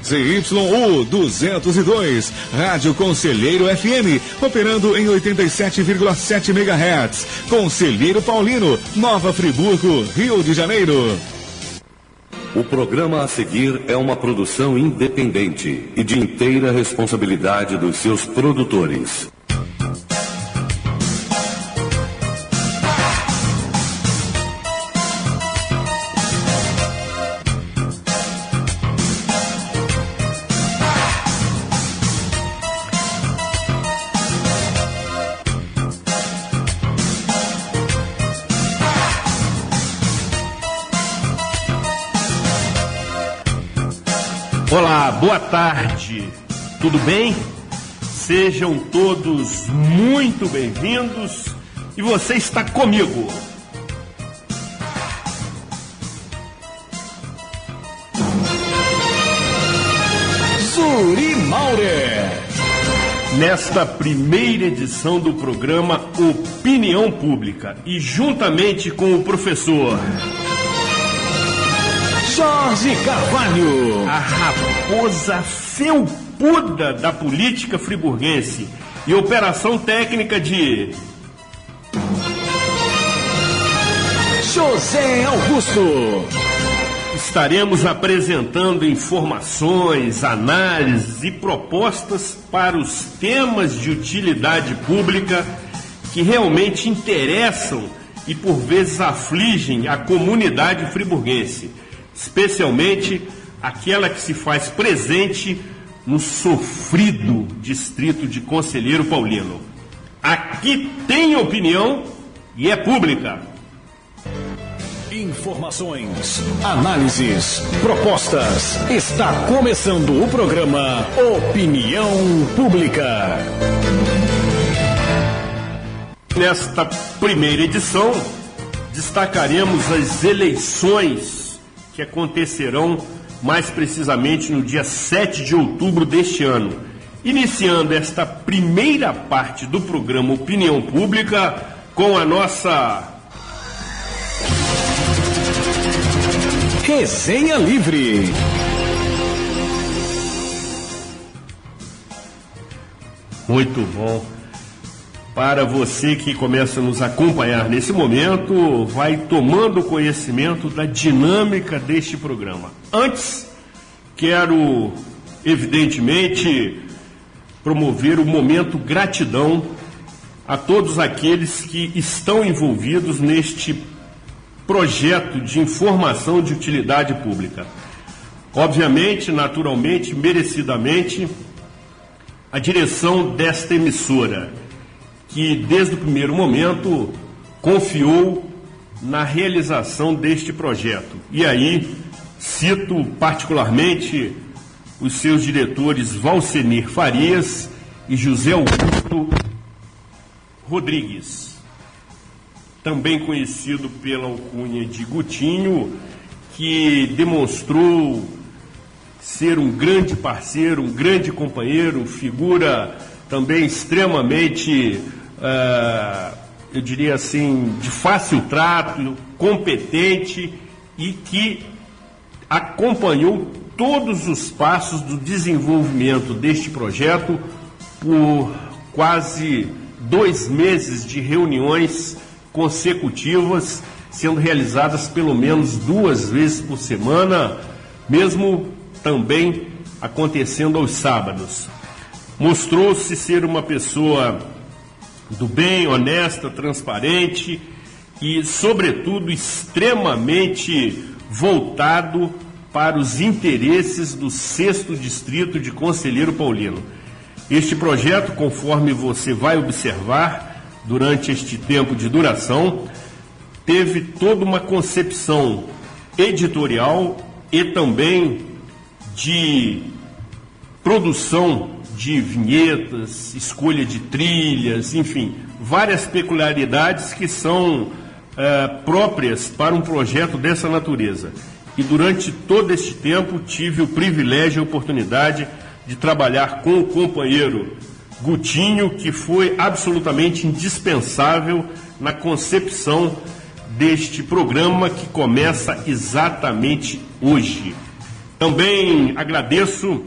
ZYU 202, Rádio Conselheiro FM, operando em 87,7 MHz. Conselheiro Paulino, Nova Friburgo, Rio de Janeiro. O programa a seguir é uma produção independente e de inteira responsabilidade dos seus produtores. Olá, boa tarde, tudo bem? Sejam todos muito bem-vindos e você está comigo. Zuri Maurer. Nesta primeira edição do programa Opinião Pública e juntamente com o professor Jorge Carvalho, a raposa felpuda da política friburguense e operação técnica de José Augusto. Estaremos apresentando informações, análises e propostas para os temas de utilidade pública que realmente interessam e por vezes afligem a comunidade friburguense, especialmente aquela que se faz presente no sofrido distrito de Conselheiro Paulino. Aqui tem opinião e é pública. Informações, análises, propostas. Está começando o programa Opinião Pública. Nesta primeira edição, destacaremos as eleições que acontecerão mais precisamente no dia 7 de outubro deste ano. Iniciando esta primeira parte do programa Opinião Pública com a nossa Resenha Livre. Muito bom. Para você que começa a nos acompanhar nesse momento, vai tomando conhecimento da dinâmica deste programa. Antes, quero, evidentemente, promover o momento gratidão a todos aqueles que estão envolvidos neste projeto de informação de utilidade pública. Obviamente, naturalmente, merecidamente, a direção desta emissora, que desde o primeiro momento confiou na realização deste projeto. E aí cito particularmente os seus diretores Valcenir Farias e José Augusto Rodrigues, também conhecido pela alcunha de Gutinho, que demonstrou ser um grande parceiro, um grande companheiro, figura também extremamente, eu diria assim, de fácil trato, competente e que acompanhou todos os passos do desenvolvimento deste projeto por quase 2 meses de reuniões consecutivas, sendo realizadas pelo menos 2 vezes por semana, mesmo também acontecendo aos sábados. Mostrou-se ser uma pessoa do bem, honesta, transparente e, sobretudo, extremamente voltado para os interesses do 6º Distrito de Conselheiro Paulino. Este projeto, conforme você vai observar durante este tempo de duração, teve toda uma concepção editorial e também de produção de vinhetas, escolha de trilhas, enfim, várias peculiaridades que são próprias para um projeto dessa natureza. E durante todo este tempo tive o privilégio e a oportunidade de trabalhar com o companheiro Gutinho, que foi absolutamente indispensável na concepção deste programa que começa exatamente hoje. Também agradeço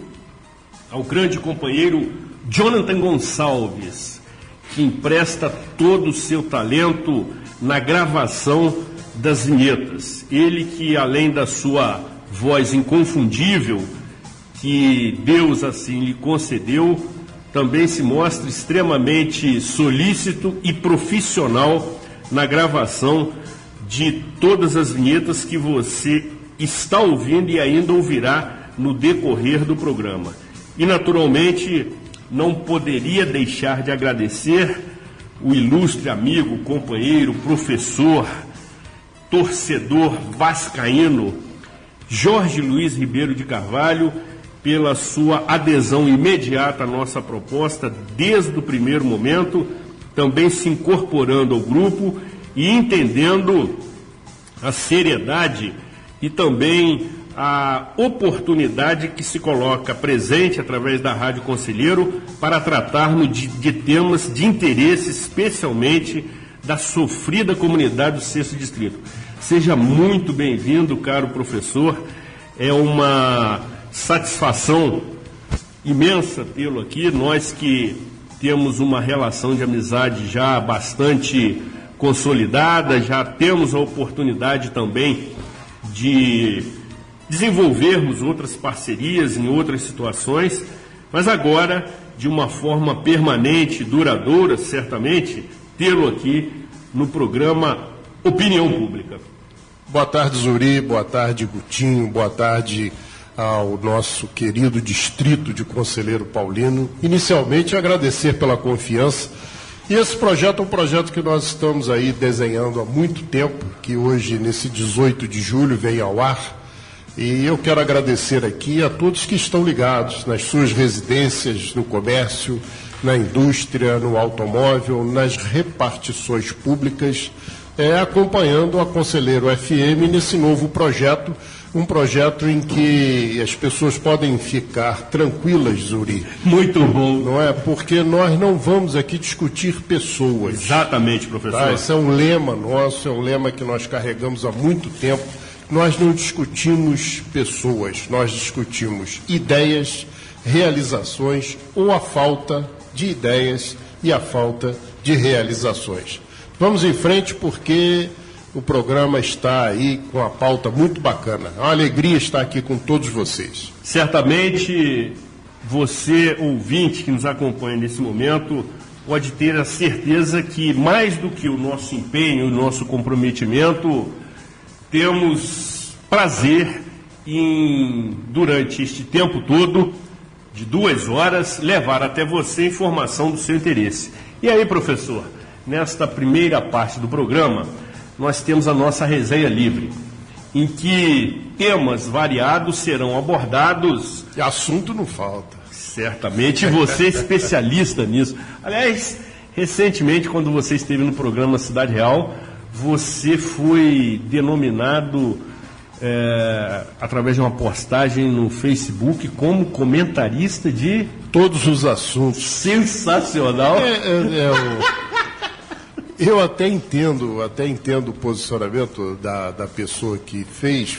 ao grande companheiro Jonathan Gonçalves, que empresta todo o seu talento na gravação das vinhetas. Ele que, além da sua voz inconfundível, que Deus assim lhe concedeu, também se mostra extremamente solícito e profissional na gravação de todas as vinhetas que você está ouvindo e ainda ouvirá no decorrer do programa. E, naturalmente, não poderia deixar de agradecer o ilustre amigo, companheiro, professor, torcedor vascaíno, Jorge Luiz Ribeiro de Carvalho, pela sua adesão imediata à nossa proposta desde o primeiro momento, também se incorporando ao grupo e entendendo a seriedade e também a oportunidade que se coloca presente através da Rádio Conselheiro para tratarmos de temas de interesse, especialmente da sofrida comunidade do 6º Distrito. Seja muito bem-vindo, caro professor. É uma satisfação imensa tê-lo aqui. Nós que temos uma relação de amizade já bastante consolidada, já temos a oportunidade também de desenvolvermos outras parcerias em outras situações, mas agora, de uma forma permanente, duradoura, certamente, tê-lo aqui no programa Opinião Pública. Boa tarde, Zuri, boa tarde, Gutinho, boa tarde ao nosso querido distrito de Conselheiro Paulino. Inicialmente, agradecer pela confiança. E esse projeto é um projeto que nós estamos aí desenhando há muito tempo, que hoje, nesse 18 de julho, vem ao ar. E eu quero agradecer aqui a todos que estão ligados nas suas residências, no comércio, na indústria, no automóvel, nas repartições públicas, acompanhando a Conselheiro FM nesse novo projeto, um projeto em que as pessoas podem ficar tranquilas, Zuri. Muito bom. Não é? Porque nós não vamos aqui discutir pessoas. Exatamente, professor. Tá? Esse é um lema nosso, é um lema que nós carregamos há muito tempo. Nós não discutimos pessoas, nós discutimos ideias, realizações ou a falta de ideias e a falta de realizações. Vamos em frente porque o programa está aí com a pauta muito bacana. É uma alegria estar aqui com todos vocês. Certamente você, ouvinte que nos acompanha nesse momento, pode ter a certeza que mais do que o nosso empenho, o nosso comprometimento, temos prazer em, durante este tempo todo, de 2 horas, levar até você informação do seu interesse. E aí, professor, nesta primeira parte do programa, nós temos a nossa resenha livre, em que temas variados serão abordados. E assunto não falta. Certamente, você é especialista nisso. Aliás, recentemente, quando você esteve no programa Cidade Real, você foi denominado, através de uma postagem no Facebook, como comentarista de todos os assuntos. Sensacional. Eu até entendo o posicionamento da pessoa que fez,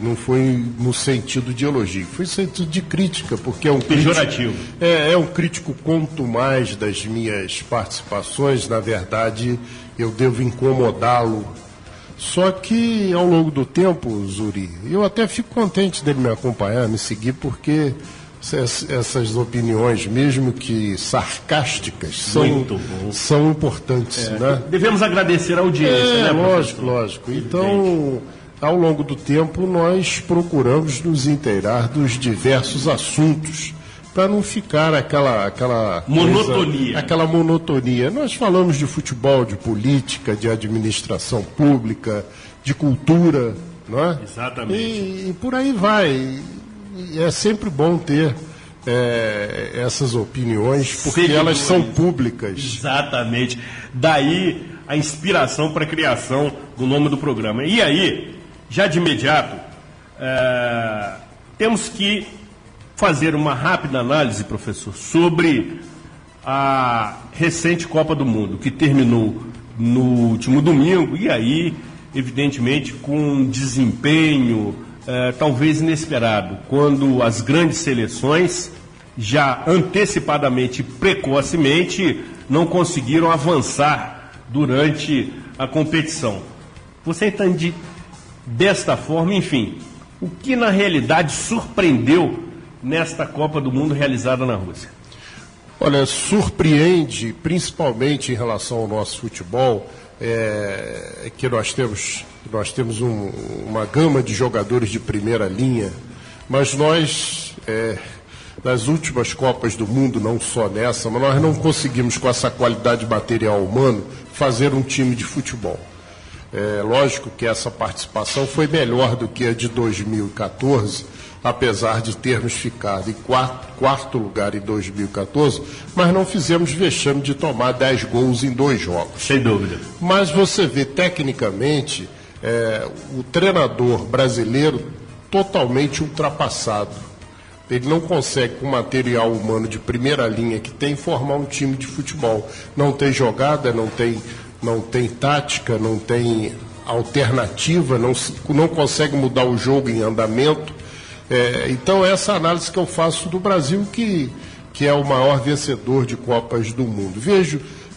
não foi no sentido de elogio, foi no sentido de crítica, porque é um pejorativo. É um crítico quanto mais das minhas participações, na verdade, eu devo incomodá-lo. Só que, ao longo do tempo, Zuri, eu até fico contente dele me acompanhar, me seguir, porque essas opiniões, mesmo que sarcásticas, são importantes. Né? Devemos agradecer a audiência, né, lógico. Então, ao longo do tempo, nós procuramos nos inteirar dos diversos assuntos, para não ficar aquela monotonia. Aquela monotonia. Nós falamos de futebol, de política, de administração pública, de cultura, não é? Exatamente. E por aí vai. É sempre bom ter essas opiniões, porque elas são públicas. Exatamente. Daí a inspiração para a criação do nome do programa. E aí, já de imediato, temos que fazer uma rápida análise, professor, sobre a recente Copa do Mundo, que terminou no último domingo, e aí, evidentemente, com um desempenho talvez inesperado, quando as grandes seleções, já antecipadamente, precocemente, não conseguiram avançar durante a competição. Você entende desta forma, enfim, o que na realidade surpreendeu nesta Copa do Mundo realizada na Rússia? Olha, surpreende, principalmente em relação ao nosso futebol, que nós temos uma gama de jogadores de primeira linha, mas nós, nas últimas Copas do Mundo, não só nessa, mas nós não conseguimos, com essa qualidade material humano, fazer um time de futebol. Lógico que essa participação foi melhor do que a de 2014, apesar de termos ficado em quarto lugar em 2014, mas não fizemos vexame de tomar 10 gols em 2 jogos. Sem dúvida. Mas você vê, tecnicamente, o treinador brasileiro totalmente ultrapassado. Ele não consegue, com material humano de primeira linha que tem, formar um time de futebol. Não tem jogada, não tem tática, não tem alternativa, não consegue mudar o jogo em andamento. Então, essa análise que eu faço do Brasil, que é o maior vencedor de Copas do Mundo.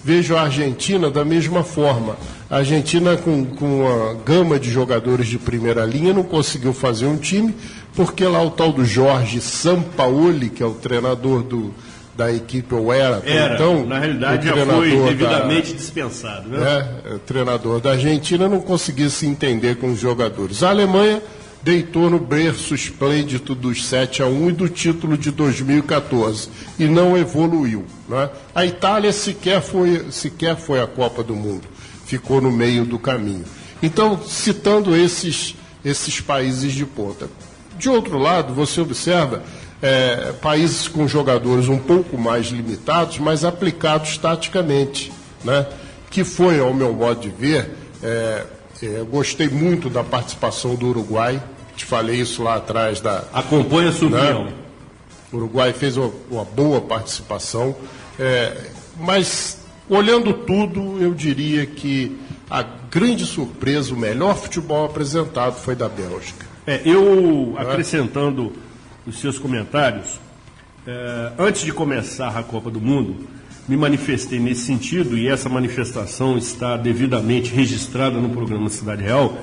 Vejo a Argentina da mesma forma. A Argentina, com uma gama de jogadores de primeira linha, não conseguiu fazer um time, porque lá o tal do Jorge Sampaoli, que é o treinador da equipe, ou era então, na realidade já foi devidamente dispensado, né? O treinador da Argentina não conseguia se entender com os jogadores. A Alemanha deitou no berço esplêndido dos 7-1 e do título de 2014 e não evoluiu, né? A Itália sequer foi à Copa do Mundo, ficou no meio do caminho. Então, citando esses países de ponta. De outro lado, você observa países com jogadores um pouco mais limitados, mas aplicados taticamente, né? Que foi, ao meu modo de ver, gostei muito da participação do Uruguai, te falei isso lá atrás. Acompanha a sua opinião. O Uruguai fez uma boa participação, mas olhando tudo, eu diria que a grande surpresa, o melhor futebol apresentado foi da Bélgica. Acrescentando os seus comentários, antes de começar a Copa do Mundo, me manifestei nesse sentido, e essa manifestação está devidamente registrada no programa Cidade Real,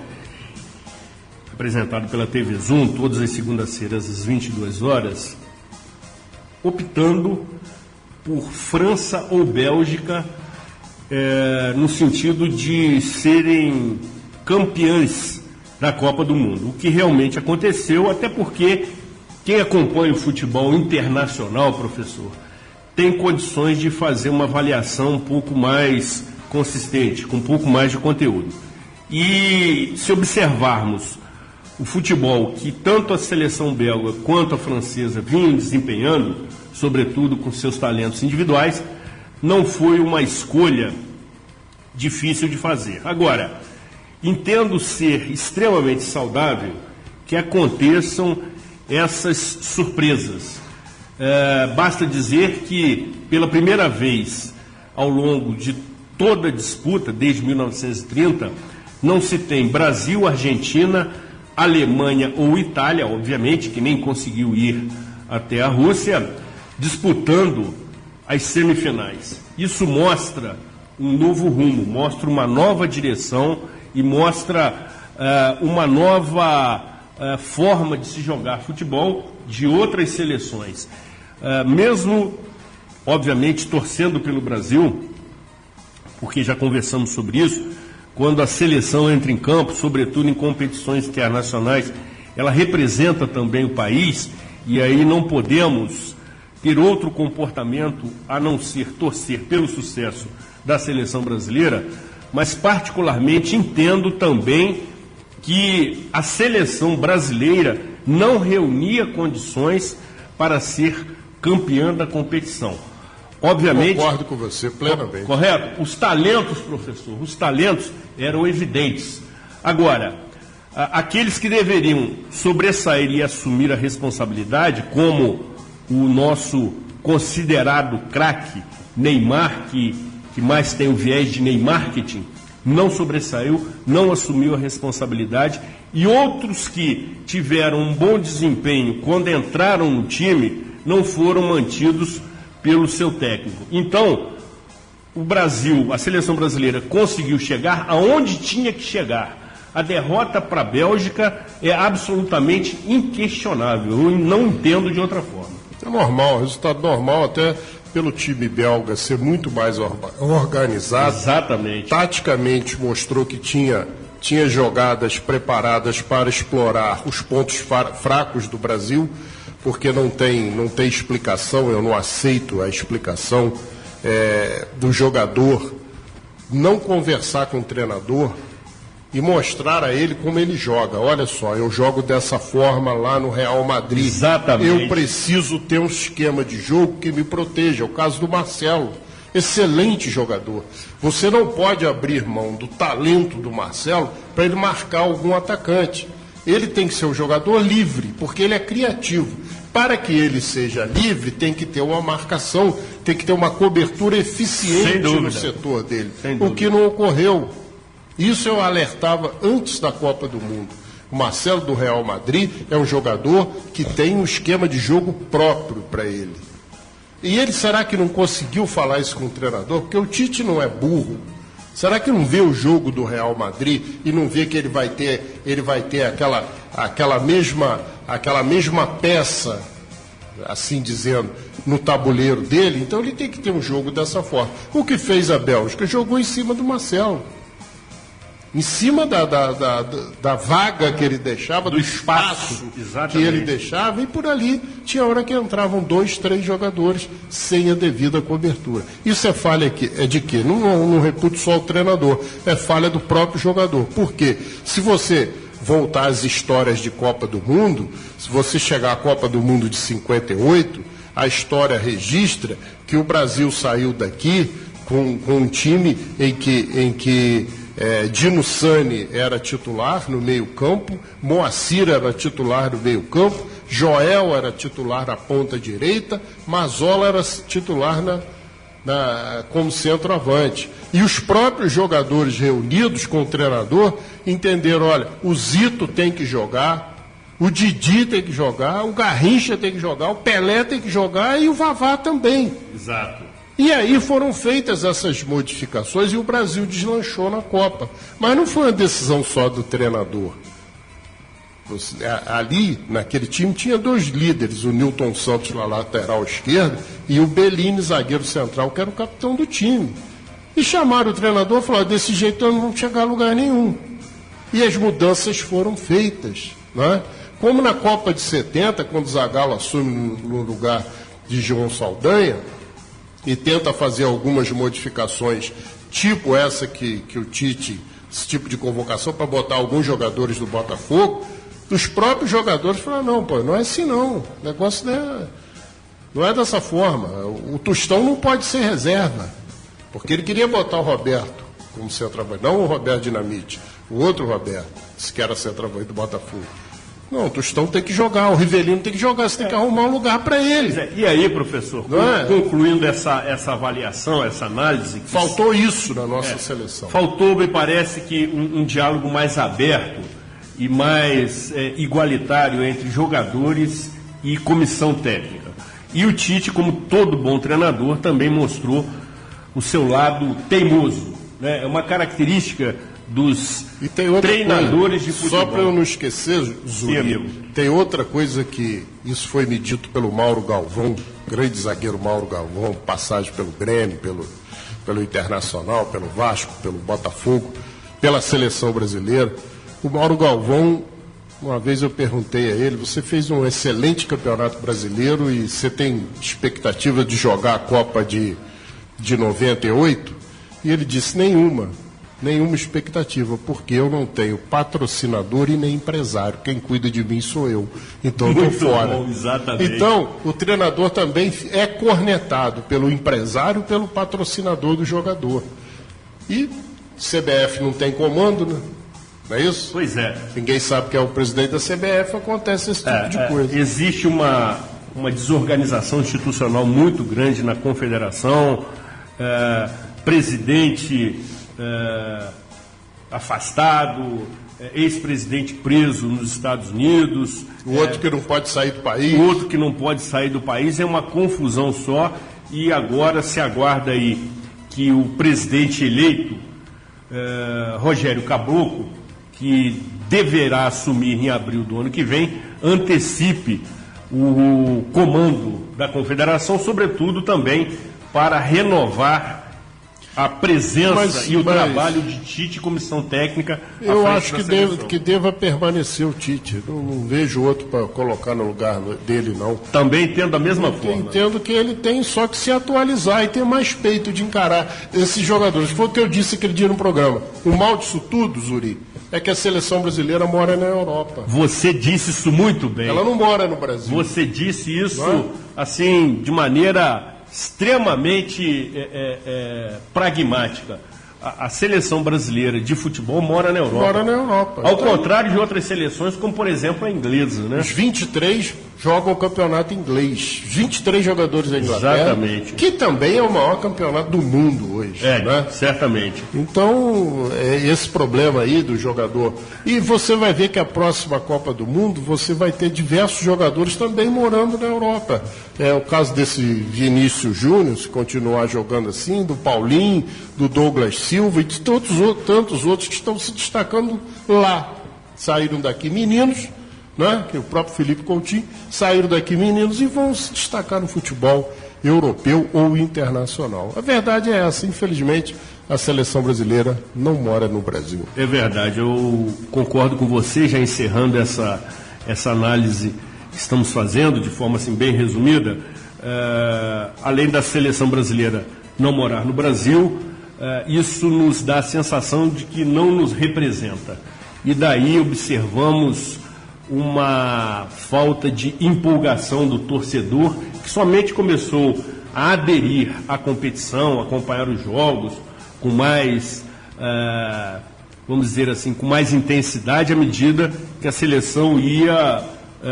apresentado pela TV Zoom, todas as segundas-feiras às 22 horas, optando por França ou Bélgica, no sentido de serem campeãs da Copa do Mundo, o que realmente aconteceu, até porque quem acompanha o futebol internacional, professor, tem condições de fazer uma avaliação um pouco mais consistente, com um pouco mais de conteúdo. E se observarmos o futebol que tanto a seleção belga quanto a francesa vinham desempenhando, sobretudo com seus talentos individuais, não foi uma escolha difícil de fazer. Agora, entendo ser extremamente saudável que aconteçam essas surpresas. Basta dizer que, pela primeira vez ao longo de toda a disputa, desde 1930, não se tem Brasil, Argentina, Alemanha ou Itália, obviamente, que nem conseguiu ir até a Rússia, disputando as semifinais. Isso mostra um novo rumo, mostra uma nova direção e mostra uma nova forma de se jogar futebol de outras seleções. Mesmo, obviamente, torcendo pelo Brasil, porque já conversamos sobre isso, quando a seleção entra em campo, sobretudo em competições internacionais, ela representa também o país, e aí não podemos ter outro comportamento a não ser torcer pelo sucesso da seleção brasileira, mas particularmente entendo também que a seleção brasileira não reunia condições para ser campeã da competição. Obviamente, concordo com você plenamente. Correto? Os talentos, professor, os talentos eram evidentes. Agora, aqueles que deveriam sobressair e assumir a responsabilidade, como o nosso considerado craque Neymar, que mais tem o viés de Neymarketing, não sobressaiu, não assumiu a responsabilidade, e outros que tiveram um bom desempenho quando entraram no time não foram mantidos pelo seu técnico. Então, o Brasil, a seleção brasileira, conseguiu chegar aonde tinha que chegar. A derrota para a Bélgica é absolutamente inquestionável. Eu não entendo de outra forma. É normal, resultado normal, até pelo time belga ser muito mais organizado. Exatamente. Taticamente mostrou que tinha jogadas preparadas para explorar os pontos fracos do Brasil, porque não tem explicação, eu não aceito a explicação do jogador não conversar com o treinador e mostrar a ele como ele joga. Olha só, eu jogo dessa forma lá no Real Madrid. Exatamente. Eu preciso ter um esquema de jogo que me proteja. É o caso do Marcelo. Excelente jogador. Você não pode abrir mão do talento do Marcelo para ele marcar algum atacante. Ele tem que ser um jogador livre, porque ele é criativo. Para que ele seja livre, tem que ter uma marcação, tem que ter uma cobertura eficiente no setor dele. O que não ocorreu. Isso eu alertava antes da Copa do Mundo. O Marcelo do Real Madrid é um jogador que tem um esquema de jogo próprio para ele. E ele, será que não conseguiu falar isso com o treinador? Porque o Tite não é burro. Será que não vê o jogo do Real Madrid e não vê que ele vai ter aquela mesma peça, assim dizendo, no tabuleiro dele? Então ele tem que ter um jogo dessa forma. O que fez a Bélgica? Jogou em cima do Marcelo. Em cima da vaga que ele deixava, do espaço que ele deixava, e por ali tinha hora que entravam 2, 3 jogadores sem a devida cobertura. Isso é falha de quê? Não reputo só o treinador, é falha do próprio jogador. Por quê? Se você voltar às histórias de Copa do Mundo, se você chegar à Copa do Mundo de 58, a história registra que o Brasil saiu daqui com um time em que Dino Sani era titular no meio-campo, Moacir era titular no meio-campo, Joel era titular na ponta direita, Mazola era titular como centroavante. E os próprios jogadores reunidos com o treinador entenderam: olha, o Zito tem que jogar, o Didi tem que jogar, o Garrincha tem que jogar, o Pelé tem que jogar e o Vavá também. Exato. E aí foram feitas essas modificações e o Brasil deslanchou na Copa. Mas não foi uma decisão só do treinador. Ali, naquele time, tinha 2 líderes, o Nilton Santos, na lateral esquerda, e o Bellini, zagueiro central, que era o capitão do time. E chamaram o treinador e falaram: desse jeito eu não vou chegar a lugar nenhum. E as mudanças foram feitas. Né? Como na Copa de 70, quando o Zagallo assume no lugar de João Saldanha, e tenta fazer algumas modificações, tipo essa que o Tite, esse tipo de convocação, para botar alguns jogadores do Botafogo, os próprios jogadores falaram: não é assim não, o negócio não é dessa forma, o Tostão não pode ser reserva, porque ele queria botar o Roberto como centroavante, não o Roberto Dinamite, o outro Roberto, esse que era centroavante do Botafogo. Não, o Tostão tem que jogar, o Rivelino tem que jogar, você tem que arrumar um lugar para ele. E aí, professor, concluindo essa avaliação, essa análise... Faltou isso na nossa seleção. Faltou, me parece, que um diálogo mais aberto e mais igualitário entre jogadores e comissão técnica. E o Tite, como todo bom treinador, também mostrou o seu lado teimoso. Né? É uma característica dos treinadores de futebol. Só para eu não esquecer, Zuri, tem outra coisa que isso foi me dito pelo Mauro Galvão, grande zagueiro Mauro Galvão, passagem pelo Grêmio, pelo Internacional, pelo Vasco, pelo Botafogo, pela seleção brasileira. O Mauro Galvão, uma vez eu perguntei a ele: você fez um excelente campeonato brasileiro e você tem expectativa de jogar a Copa de 98? E ele disse: nenhuma expectativa, porque eu não tenho patrocinador e nem empresário. Quem cuida de mim sou eu. Então eu estou fora. Bom, exatamente. Então, o treinador também é cornetado pelo empresário, pelo patrocinador do jogador. E CBF não tem comando, né? Não é isso? Pois é. Ninguém sabe quem é o presidente da CBF, acontece esse tipo de coisa. Existe uma desorganização institucional muito grande na confederação, presidente afastado, ex-presidente preso nos Estados Unidos. O outro que não pode sair do país. O outro que não pode sair do país, é uma confusão só. E agora se aguarda aí que o presidente eleito, Rogério Caboclo, que deverá assumir em abril do ano que vem, antecipe o comando da confederação, sobretudo também para renovar a presença e o trabalho de Tite e comissão técnica. Eu acho que deva permanecer o Tite. Não vejo outro para colocar no lugar dele, não. Também entendo da mesma forma. Entendo que ele tem só que se atualizar e ter mais peito de encarar esses jogadores. Foi o que eu disse aquele dia no programa. O mal disso tudo, Zuri, é que a seleção brasileira mora na Europa. Você disse isso muito bem. Ela não mora no Brasil. Você disse isso, assim, de maneira extremamente pragmática. A seleção brasileira de futebol mora na Europa. Mora na Europa. Ao contrário de outras seleções, como por exemplo a inglesa, né? Os 23 jogam o campeonato inglês. 23 jogadores da Inglaterra. Exatamente. Que também é o maior campeonato do mundo hoje. Né? Certamente. Então, esse problema aí do jogador. E você vai ver que a próxima Copa do Mundo, você vai ter diversos jogadores também morando na Europa. É o caso desse Vinícius Júnior, se continuar jogando assim, do Paulinho, do Douglas Silva e de tantos outros que estão se destacando lá. Saíram daqui meninos, né? Que o próprio Felipe Coutinho, saíram daqui meninos e vão se destacar no futebol europeu ou internacional. A verdade é essa, infelizmente, a seleção brasileira não mora no Brasil. É verdade, eu concordo com você, já encerrando essa análise que estamos fazendo de forma assim, bem resumida. Além da seleção brasileira não morar no Brasil, isso nos dá a sensação de que não nos representa. E daí observamos uma falta de empolgação do torcedor, que somente começou a aderir à competição, acompanhar os jogos com mais, vamos dizer assim, com mais intensidade à medida que a seleção ia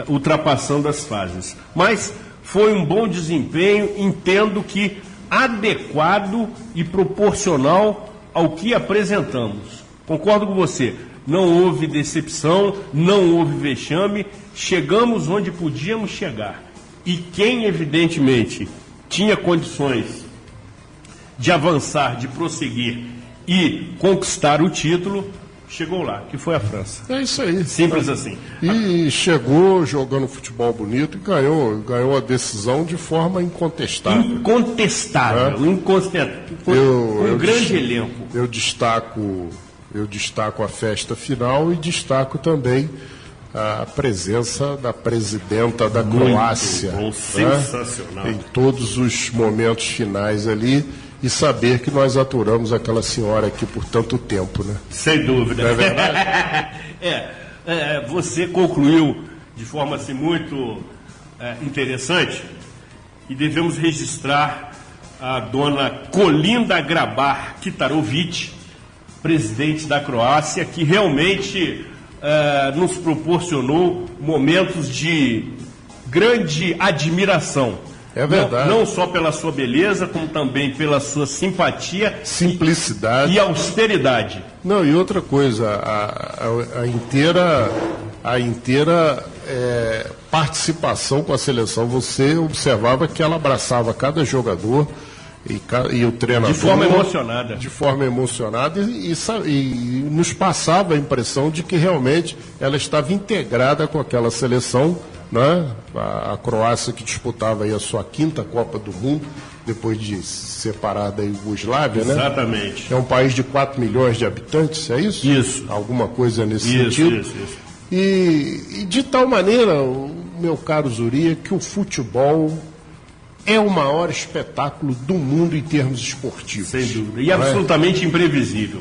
ultrapassando as fases. Mas foi um bom desempenho, entendo que adequado e proporcional ao que apresentamos. Concordo com você. Não houve decepção, não houve vexame, chegamos onde podíamos chegar. E quem, evidentemente, tinha condições de avançar, de prosseguir e conquistar o título, chegou lá, que foi a França. É isso aí. Simples assim. E chegou jogando futebol bonito e ganhou a decisão de forma incontestável. Incontestável. Um grande elenco. Eu destaco a festa final e destaco também a presença da presidenta da Croácia. Bom, sensacional. Em todos os momentos finais ali. E saber que nós aturamos aquela senhora aqui por tanto tempo, né? Sem dúvida. Não é verdade? Você concluiu de forma assim, muito interessante, e devemos registrar a dona Kolinda Grabar-Kitarović, presidente da Croácia, que realmente nos proporcionou momentos de grande admiração. É verdade. Não só pela sua beleza, como também pela sua simpatia, simplicidade e austeridade. Não, e outra coisa, a inteira participação com a seleção, você observava que ela abraçava cada jogador e o treinador de forma emocionada. De forma emocionada e nos passava a impressão de que realmente ela estava integrada com aquela seleção, né? A Croácia, que disputava aí a sua 5ª Copa do Mundo, depois de se separar da Iugoslávia, né? Exatamente. É um país de 4 milhões de habitantes, é isso? Isso. Alguma coisa nesse sentido. Isso. E de tal maneira, meu caro Zuri, que o futebol é o maior espetáculo do mundo em termos esportivos. Sem dúvida. E absolutamente imprevisível.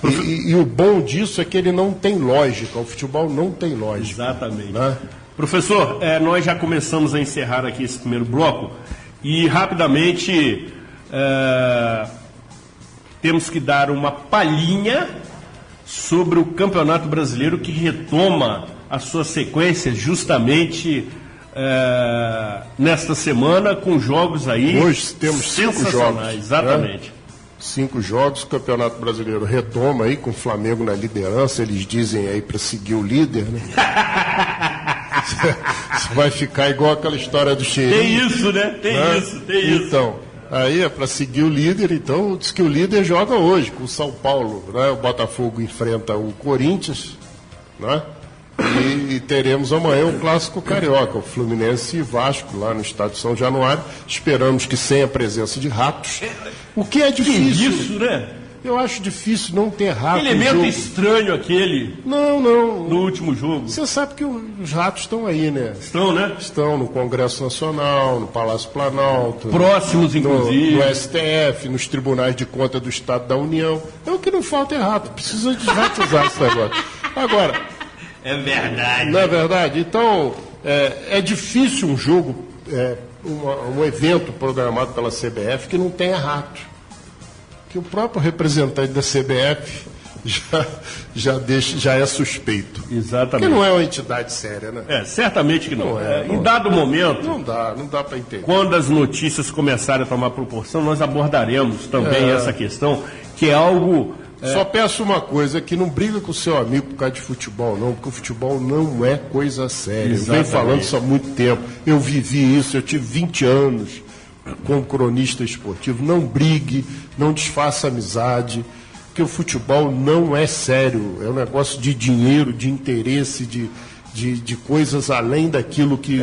E o bom disso é que ele não tem lógica. O futebol não tem lógica. Exatamente. Né? Professor, nós já começamos a encerrar aqui esse primeiro bloco e rapidamente temos que dar uma palhinha sobre o Campeonato Brasileiro, que retoma a sua sequência justamente nesta semana, com jogos aí. Hoje temos 5 jogos. Exatamente. 5 jogos, o Campeonato Brasileiro retoma aí com o Flamengo na liderança, eles dizem aí para seguir o líder, né? Você vai ficar igual aquela história do cheirinho. Tem isso, né? Tem isso. Então, aí é para seguir o líder, então diz que o líder joga hoje com o São Paulo, né? O Botafogo enfrenta o Corinthians, né? E teremos amanhã o Clássico Carioca, o Fluminense e Vasco, lá no estádio São Januário. Esperamos que sem a presença de ratos. O que é difícil. Isso, né? Eu acho difícil não ter rato. Que elemento estranho aquele. Não. No último jogo. Você sabe que os ratos estão aí, né? Estão, né? Estão no Congresso Nacional, no Palácio Planalto. Próximos, inclusive. No STF, nos Tribunais de Contas do Estado da União. É o que não falta é rato. Precisa desratizar esse negócio. Agora... É verdade. Não é verdade? Então, é difícil um jogo, um evento programado pela CBF que não tenha rato. Que o próprio representante da CBF já é suspeito. Exatamente. Porque não é uma entidade séria, né? Certamente que não. Em dado momento... Não dá para entender. Quando as notícias começarem a tomar proporção, nós abordaremos também essa questão, que é algo... Só peço uma coisa, que não briga com o seu amigo por causa de futebol, não, porque o futebol não é coisa séria. Eu venho falando isso há muito tempo. Eu vivi isso, eu tive 20 anos como cronista esportivo. Não brigue, não desfaça amizade, porque o futebol não é sério. É um negócio de dinheiro, de interesse, de coisas além daquilo que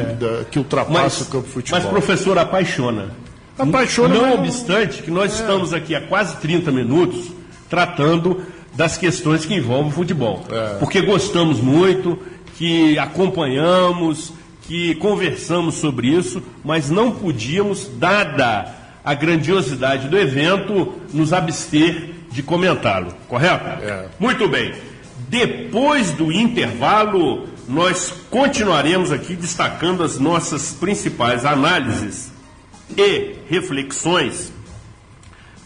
ultrapassa o campo de futebol. Mas, professor, apaixona. Não obstante que nós estamos aqui há quase 30 minutos... tratando das questões que envolvem o futebol. Porque gostamos muito, que acompanhamos, que conversamos sobre isso, mas não podíamos, dada a grandiosidade do evento, nos abster de comentá-lo, correto? Muito bem. Depois do intervalo, nós continuaremos aqui destacando as nossas principais análises e reflexões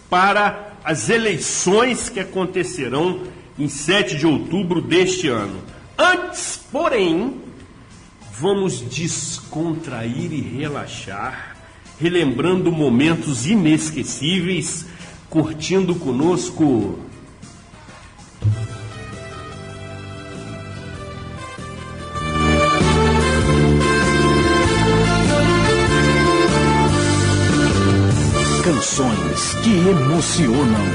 para as eleições que acontecerão em 7 de outubro deste ano. Antes, porém, vamos descontrair e relaxar, relembrando momentos inesquecíveis, curtindo conosco... Canções que emocionam.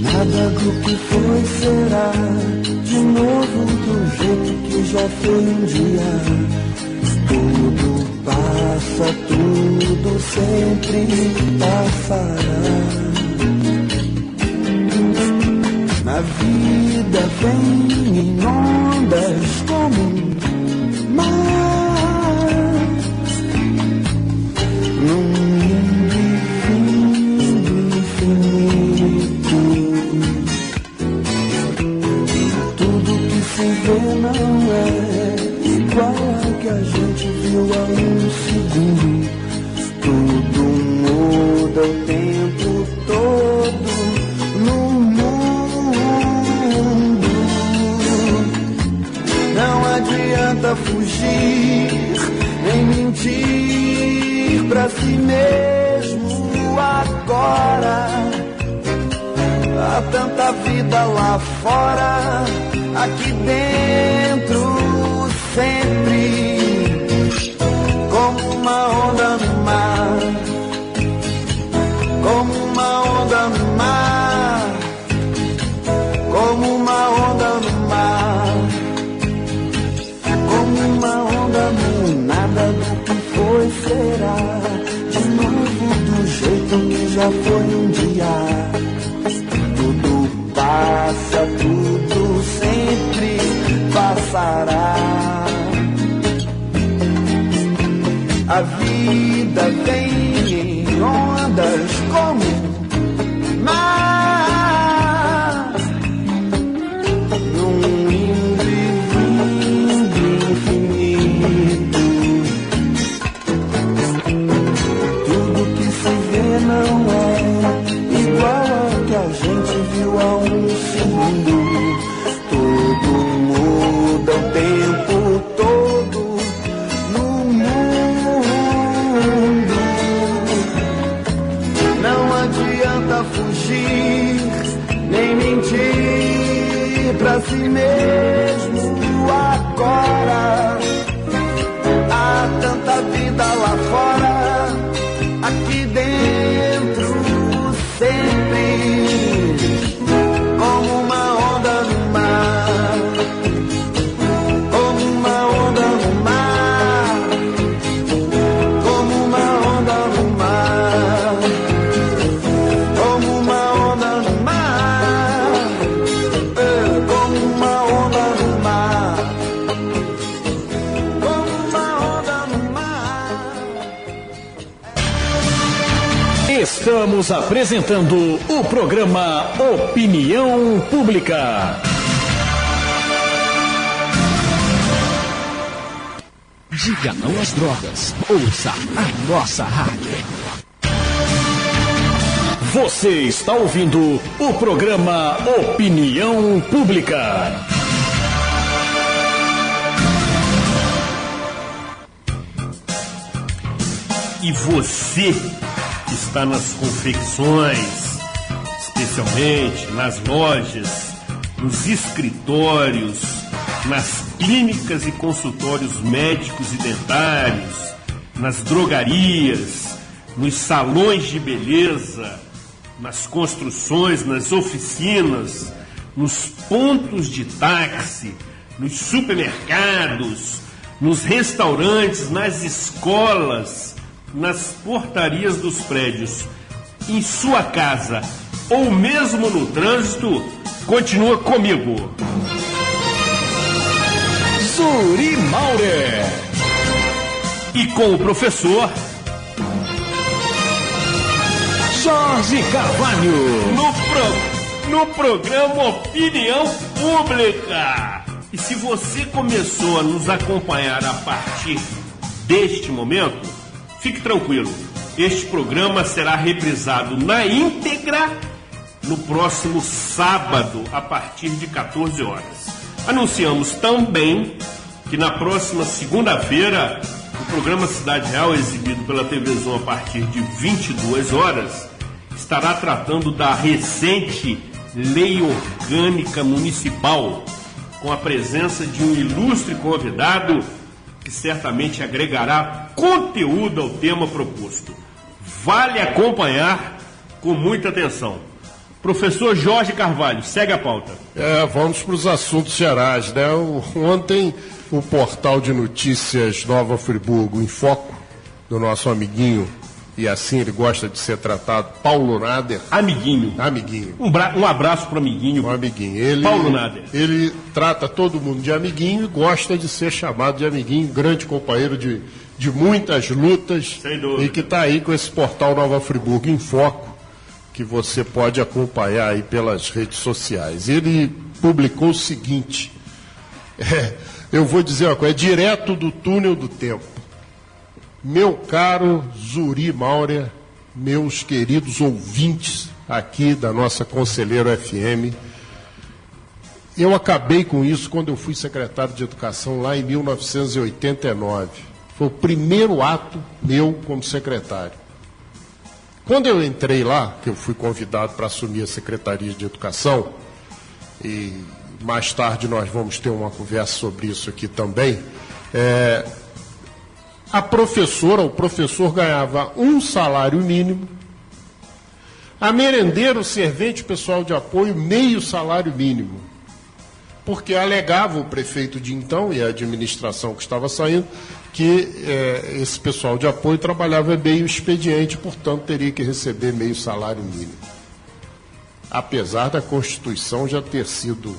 Nada do que foi será de novo do jeito que já foi um dia. Tudo passa, tudo sempre passará. Na vida vem em ondas como um mar, num não é igual ao que a gente viu há um segundo. Tudo muda o tempo todo no mundo. Não adianta fugir, nem mentir pra si mesmo agora. Há tanta vida lá fora, aqui dentro sempre, como uma onda no mar, como uma onda no mar, como uma onda no mar, como uma onda no nada do que foi será, de novo do jeito que já foi um dia. Tudo passa, tudo sempre passa. vida vem em ondas como mar, num lindo e lindo infinito. Tudo que se vê não é igual ao que a gente viu há um segundo. Tudo muda o tempo todo no mundo. Não adianta fugir, nem mentir pra si mesmo agora. Há tanta vida lá fora, aqui dentro sempre, como uma onda no mar, como uma onda no mar, como uma onda no mar, como uma onda no mar, como uma onda no mar, como uma onda no mar. Estamos apresentando o programa Opinião Pública. Diga não às drogas. Ouça a nossa rádio. Você está ouvindo o programa Opinião Pública. E você que está nas confecções, especialmente nas lojas, nos escritórios, nas clínicas e consultórios médicos e dentários, nas drogarias, nos salões de beleza, nas construções, nas oficinas, nos pontos de táxi, nos supermercados, nos restaurantes, nas escolas, nas portarias dos prédios, em sua casa ou mesmo no trânsito, continua comigo. Zuri Maurer. E com o professor Jorge Carvalho. no programa Opinião Pública. E se você começou a nos acompanhar a partir deste momento, fique tranquilo, este programa será reprisado na íntegra no próximo sábado, a partir de 14 horas. Anunciamos também que na próxima segunda-feira, o programa Cidade Real, exibido pela TV Zon a partir de 22 horas, estará tratando da recente Lei Orgânica Municipal, com a presença de um ilustre convidado que certamente agregará conteúdo ao tema proposto. Vale acompanhar com muita atenção. Professor Jorge Carvalho, segue a pauta. Vamos para os assuntos gerais, né? Ontem, o portal de notícias Nova Friburgo em Foco, do nosso amiguinho, e assim ele gosta de ser tratado, Paulo Nader. Amiguinho. Um abraço para o amiguinho. Um amiguinho. Paulo Nader. Ele trata todo mundo de amiguinho e gosta de ser chamado de amiguinho, grande companheiro de muitas lutas. Sem dúvida. E que está aí com esse portal Nova Friburgo em Foco, que você pode acompanhar aí pelas redes sociais. Ele publicou o seguinte, eu vou dizer uma coisa, é direto do túnel do tempo. Meu caro Zuri Maurer, meus queridos ouvintes aqui da nossa Conselheiro FM, eu acabei com isso quando eu fui secretário de Educação lá em 1989. Foi o primeiro ato meu como secretário. Quando eu entrei lá, que eu fui convidado para assumir a Secretaria de Educação, e mais tarde nós vamos ter uma conversa sobre isso aqui também, a professora, o professor ganhava um salário mínimo, a merendeira, o servente, o pessoal de apoio, meio salário mínimo. Porque alegava o prefeito de então e a administração que estava saindo que esse pessoal de apoio trabalhava meio expediente, portanto teria que receber meio salário mínimo. Apesar da Constituição já ter sido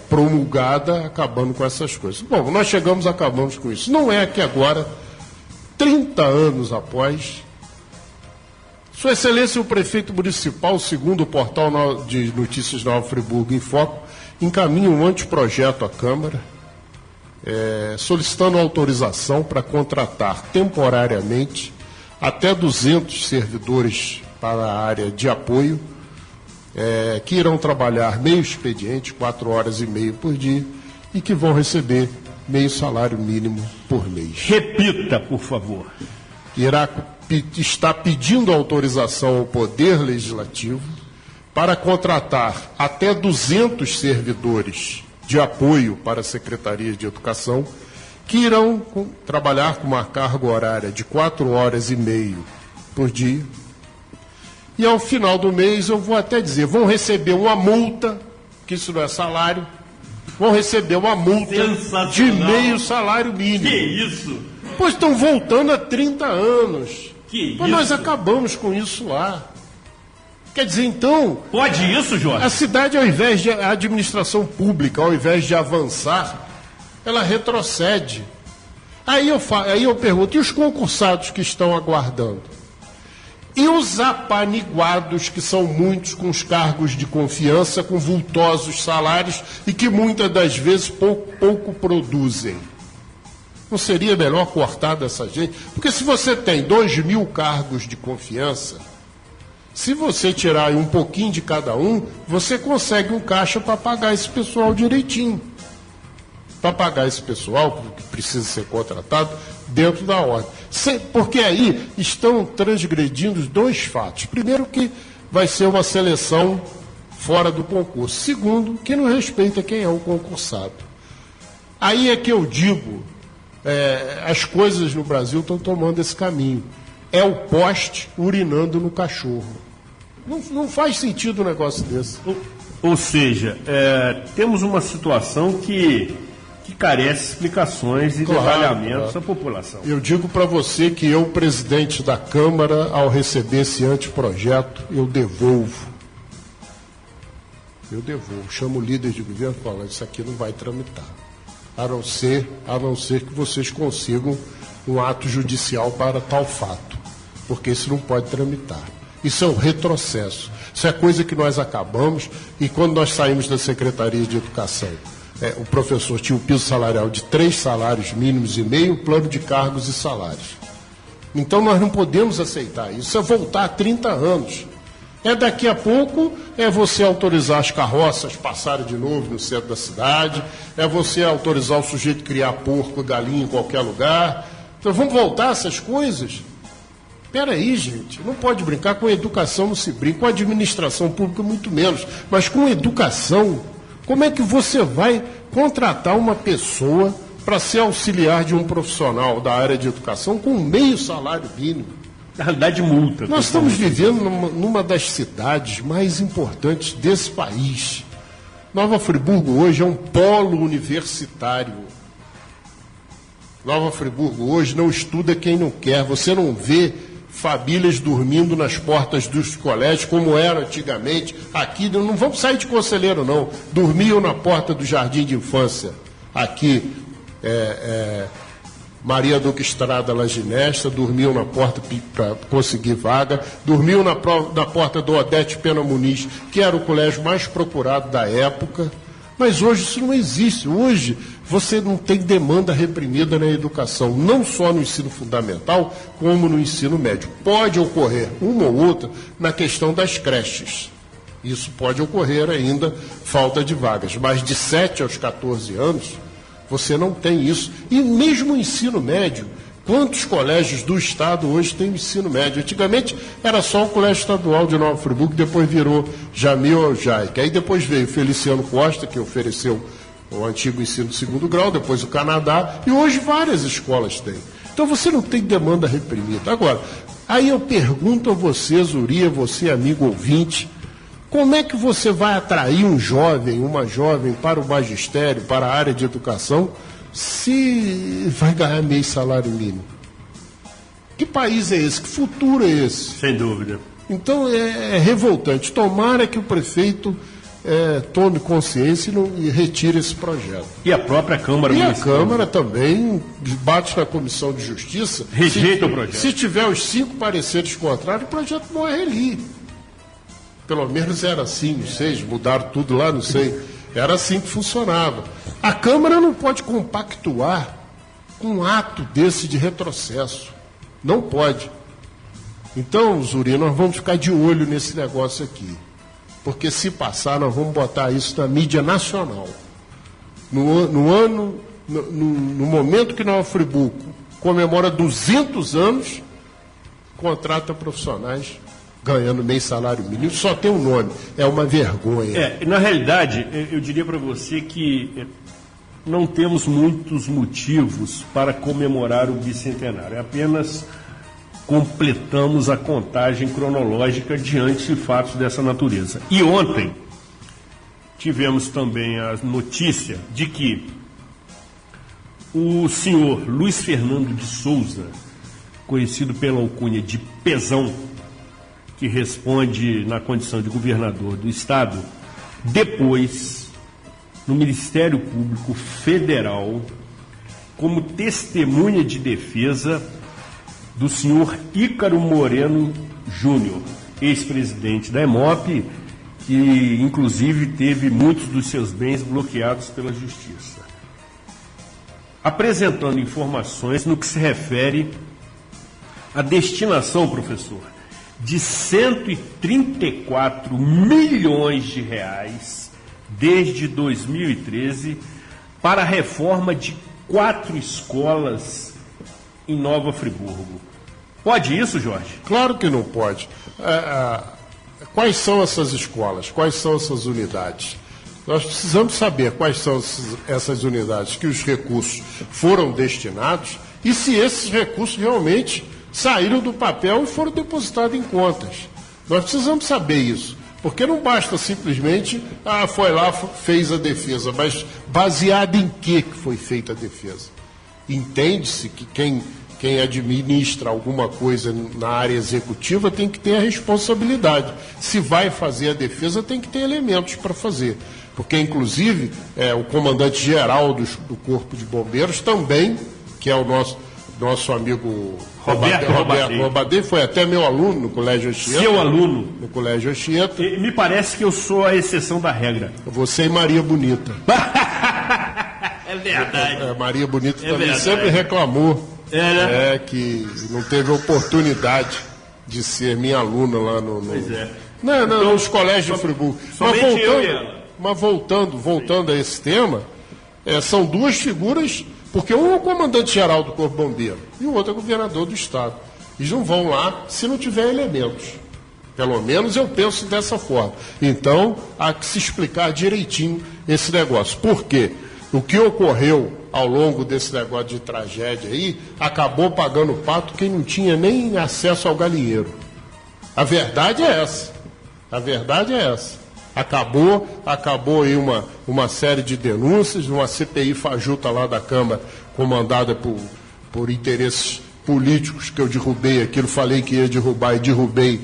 promulgada, acabando com essas coisas. Bom, nós acabamos com isso. Não é que agora 30 anos após, Sua Excelência, o prefeito municipal, segundo o portal de notícias Nova Friburgo em Foco, encaminha um anteprojeto à Câmara, solicitando autorização para contratar temporariamente até 200 servidores para a área de apoio, que irão trabalhar meio expediente, 4 horas e meia por dia, e que vão receber meio salário mínimo por mês. Repita, por favor. Está pedindo autorização ao Poder Legislativo para contratar até 200 servidores de apoio para a Secretaria de Educação, que irão trabalhar com uma carga horária de 4 horas e meia por dia. E ao final do mês, eu vou até dizer, vão receber uma multa, que isso não é salário, vão receber uma multa de meio salário mínimo. Que isso? Pois estão voltando há 30 anos. Que Mas isso? nós acabamos com isso lá. Quer dizer, então, Pode isso, Jorge? a cidade, a administração pública, ao invés de avançar, ela retrocede. Aí eu pergunto, e os concursados que estão aguardando? E os apaniguados, que são muitos, com os cargos de confiança, com vultosos salários e que muitas das vezes pouco produzem? Não seria melhor cortar dessa gente? Porque se você tem 2.000 cargos de confiança, se você tirar um pouquinho de cada um, você consegue um caixa para pagar esse pessoal direitinho. Para pagar esse pessoal que precisa ser contratado dentro da ordem. Porque aí estão transgredindo os 2 fatos. Primeiro, que vai ser uma seleção fora do concurso. Segundo, que não respeita quem é o concursado. Aí é que eu digo, as coisas no Brasil estão tomando esse caminho. É o poste urinando no cachorro. Não faz sentido um negócio desse. Ou seja, temos uma situação que carece de explicações e detalhamentos à população. Eu digo para você que eu, presidente da Câmara, ao receber esse anteprojeto, eu devolvo. Chamo o líder de governo e falo, isso aqui não vai tramitar. A não ser que vocês consigam um ato judicial para tal fato. Porque isso não pode tramitar. Isso é um retrocesso. Isso é coisa que nós acabamos, e quando nós saímos da Secretaria de Educação, o professor tinha um piso salarial de 3 salários mínimos e meio, plano de cargos e salários. Então nós não podemos aceitar isso. É voltar a 30 anos. Daqui a pouco, você autorizar as carroças passarem de novo no centro da cidade, você autorizar o sujeito a criar porco e galinha em qualquer lugar. Então vamos voltar a essas coisas? Espera aí, gente, não pode brincar com educação, não se brinca, com administração pública muito menos, mas com educação, como é que você vai contratar uma pessoa para ser auxiliar de um profissional da área de educação com meio salário mínimo? Na realidade, multa. Nós estamos vivendo numa das cidades mais importantes desse país. Nova Friburgo hoje é um polo universitário. Nova Friburgo hoje não estuda quem não quer, você não vê famílias dormindo nas portas dos colégios, como era antigamente. Aqui, não vamos sair de Conselheiro, não. Dormiam na porta do Jardim de Infância. Aqui, Maria Duque Estrada Laginesta, dormiam na porta para conseguir vaga. Dormiam na porta do Odete Pena Muniz, que era o colégio mais procurado da época. Mas hoje isso não existe. Hoje você não tem demanda reprimida na educação, não só no ensino fundamental, como no ensino médio. Pode ocorrer uma ou outra na questão das creches. Isso pode ocorrer ainda, falta de vagas. Mas de 7 aos 14 anos, você não tem isso. E mesmo o ensino médio, quantos colégios do Estado hoje têm ensino médio? Antigamente era só o Colégio Estadual de Nova Friburgo, depois virou Jamil Al-Jaica. Aí depois veio Feliciano Costa, que ofereceu o antigo ensino de 2º grau, depois o Canadá, e hoje várias escolas têm. Então você não tem demanda reprimida. Agora, aí eu pergunto a você, Zuri, você amigo ouvinte, como é que você vai atrair um jovem, uma jovem para o magistério, para a área de educação, se vai ganhar meio salário mínimo? Que país é esse? Que futuro é esse? Sem dúvida. Então é revoltante. Tomara que o prefeito tome consciência e retire esse projeto. E a própria Câmara Municipal. E a Câmara também bate na Comissão de Justiça. Rejeita o projeto. Se tiver os 5 pareceres contrários, o projeto morre ali. Pelo menos era assim, não sei, mudaram tudo lá, não sei. Era assim que funcionava. A Câmara não pode compactuar com um ato desse de retrocesso. Não pode. Então, Zuri, nós vamos ficar de olho nesse negócio aqui. Porque se passar, nós vamos botar isso na mídia nacional. No momento que Nova Friburgo comemora 200 anos, contrata profissionais ganhando meio salário mínimo. Só tem um nome, é uma vergonha. Na realidade, eu diria para você que não temos muitos motivos para comemorar o bicentenário. Apenas completamos a contagem cronológica diante de fatos dessa natureza. E ontem tivemos também a notícia de que o senhor Luiz Fernando de Souza, conhecido pela alcunha de Pezão, que responde na condição de governador do estado, depois, no Ministério Público Federal, como testemunha de defesa do senhor Ícaro Moreno Júnior, ex-presidente da EMOP, que inclusive teve muitos dos seus bens bloqueados pela Justiça, apresentando informações no que se refere à destinação, professor, de 134 milhões de reais desde 2013 para a reforma de 4 escolas em Nova Friburgo. Pode isso, Jorge? Claro que não pode. Quais são essas escolas? Quais são essas unidades? Nós precisamos saber quais são essas unidades que os recursos foram destinados e se esses recursos realmente saíram do papel e foram depositados em contas. Nós precisamos saber isso, porque não basta simplesmente, foi lá, fez a defesa, mas baseado em que foi feita a defesa? Entende-se que quem administra alguma coisa na área executiva tem que ter a responsabilidade. Se vai fazer a defesa, tem que ter elementos para fazer. Porque, inclusive, o comandante-geral do Corpo de Bombeiros também, que é o nosso amigo Roberto Robadei, foi até meu aluno no Colégio Anchieta. Seu aluno? No Colégio Anchieta. Me parece que eu sou a exceção da regra. Você e Maria Bonita. É verdade. Maria Bonita também verdade. Sempre reclamou que não teve oportunidade de ser minha aluna lá no... Pois é. Não, nos colégios de Friburgo. Mas voltando a esse tema, são duas figuras, porque um é o comandante-geral do Corpo Bombeiro e o outro é o governador do Estado. Eles não vão lá se não tiver elementos. Pelo menos eu penso dessa forma. Então, há que se explicar direitinho esse negócio. Por quê? O que ocorreu ao longo desse negócio de tragédia aí, acabou pagando pato quem não tinha nem acesso ao galinheiro. A verdade é essa. Acabou aí uma série de denúncias, uma CPI fajuta lá da Câmara, comandada por interesses políticos que eu derrubei aquilo, falei que ia derrubar e derrubei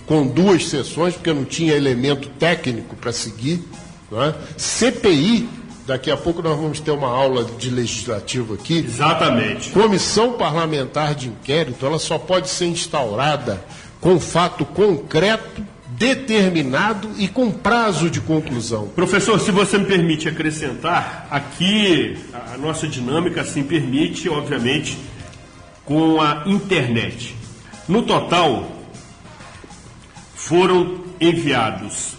com 2 sessões, porque não tinha elemento técnico para seguir. Não é? CPI, daqui a pouco nós vamos ter uma aula de legislativo aqui. Exatamente. Comissão parlamentar de inquérito, ela só pode ser instaurada com fato concreto, determinado e com prazo de conclusão. Professor, se você me permite acrescentar, aqui a nossa dinâmica assim permite, obviamente, com a internet. No total, foram enviados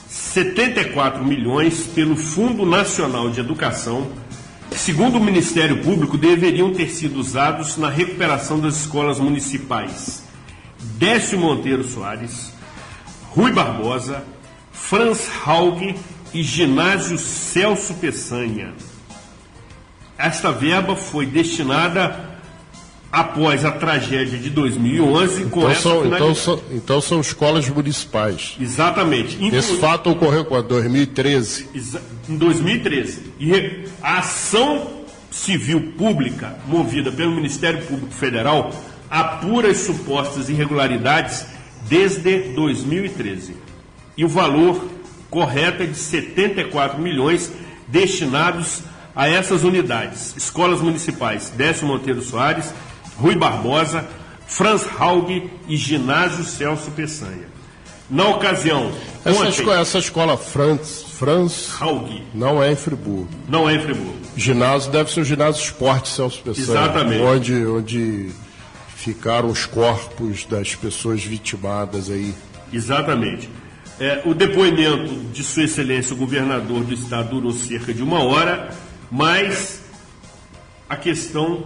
74 milhões pelo Fundo Nacional de Educação, que, segundo o Ministério Público, deveriam ter sido usados na recuperação das escolas municipais Décio Monteiro Soares, Rui Barbosa, Franz Haug e Ginásio Celso Peçanha. Esta verba foi destinada após a tragédia de 2011 com essa finalidade. Então são escolas municipais. Exatamente. Esse fato ocorreu quando? 2013? Em 2013. E a ação civil pública movida pelo Ministério Público Federal apura as supostas irregularidades desde 2013. E o valor correta de 74 milhões destinados a essas unidades. Escolas municipais Décio Monteiro Soares, Rui Barbosa, Franz Haug e Ginásio Celso Peçanha. Na ocasião, essa escola Franz Haug não é em Friburgo. não é em Friburgo. Ginásio deve ser o ginásio Esporte Celso Peçanha. Exatamente. Onde ficaram os corpos das pessoas vitimadas aí. Exatamente. O depoimento de Sua Excelência, o governador do estado, durou cerca de 1 hora, mas a questão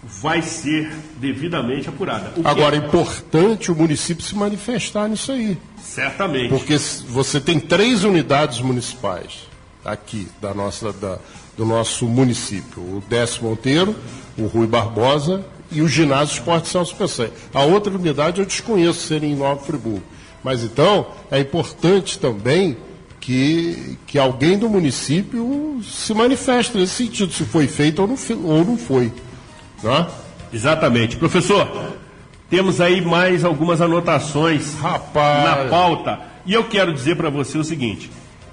vai ser devidamente apurada. Agora, é importante o município se manifestar nisso aí. Certamente. Porque você tem 3 unidades municipais aqui do nosso município. O Décio Monteiro, o Rui Barbosa e o Ginásio Esporte Celso Peçanha. A outra unidade eu desconheço ser em Nova Friburgo. Mas então é importante também que alguém do município se manifeste nesse sentido, se foi feito ou não foi. Né? Exatamente. Professor, temos aí mais algumas anotações na pauta. E eu quero dizer para você o seguinte,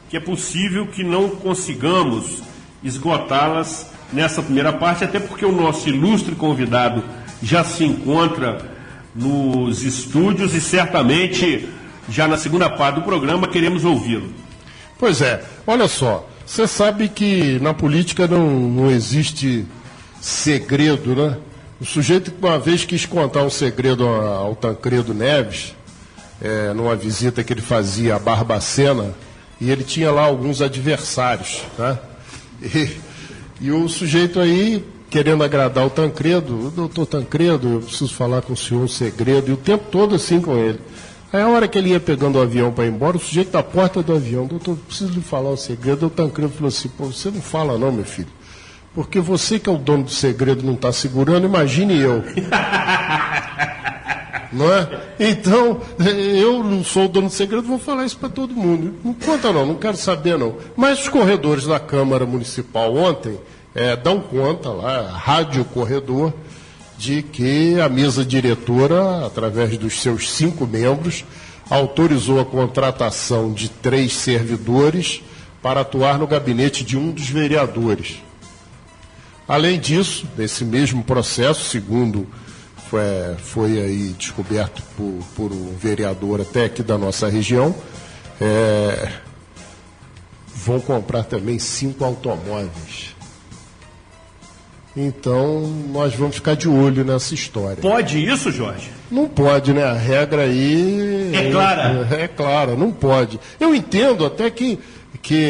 que é possível que não consigamos esgotá-las nessa primeira parte, até porque o nosso ilustre convidado já se encontra nos estúdios e certamente já na segunda parte do programa queremos ouvi-lo. Pois é, olha só, você sabe que na política não existe segredo, né? O sujeito que uma vez quis contar um segredo ao Tancredo Neves, numa visita que ele fazia a Barbacena, e ele tinha lá alguns adversários, né? E o sujeito aí, querendo agradar o Tancredo, doutor Tancredo, eu preciso falar com o senhor um segredo, e o tempo todo assim com ele. Aí a hora que ele ia pegando o avião para ir embora, o sujeito da porta do avião, doutor, preciso lhe falar um segredo. O Tancredo falou assim, pô, você não fala não, meu filho, porque você que é o dono do segredo não está segurando, imagine eu. Não é? Então, eu não sou o dono do segredo, vou falar isso para todo mundo. Não conta não quero saber não. Mas os corredores da Câmara Municipal ontem dão conta lá, Rádio Corredor, de que a mesa diretora, através dos seus 5 membros, autorizou a contratação de 3 servidores para atuar no gabinete de um dos vereadores. Além disso, nesse mesmo processo, segundo foi aí descoberto por um vereador até aqui da nossa região, vão comprar também 5 automóveis. Então, nós vamos ficar de olho nessa história. Pode isso, Jorge? Não pode, né? A regra aí... É clara? É clara, não pode. Eu entendo até que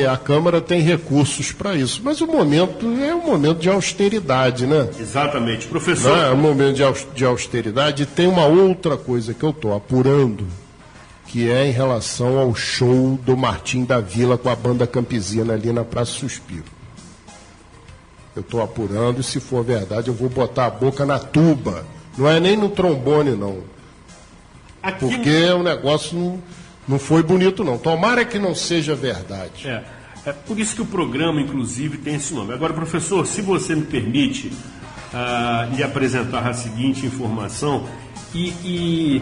a Câmara tem recursos para isso, mas o momento é um momento de austeridade, né? Exatamente. Professor... É um momento de austeridade. E tem uma outra coisa que eu estou apurando, que é em relação ao show do Martim da Vila com a banda Campesina ali na Praça Suspiro. Eu estou apurando e, se for verdade, eu vou botar a boca na tuba. Não é nem no trombone, não. Porque o negócio não foi bonito, não. Tomara que não seja verdade. É por isso que o programa, inclusive, tem esse nome. Agora, professor, se você me permite lhe apresentar a seguinte informação, e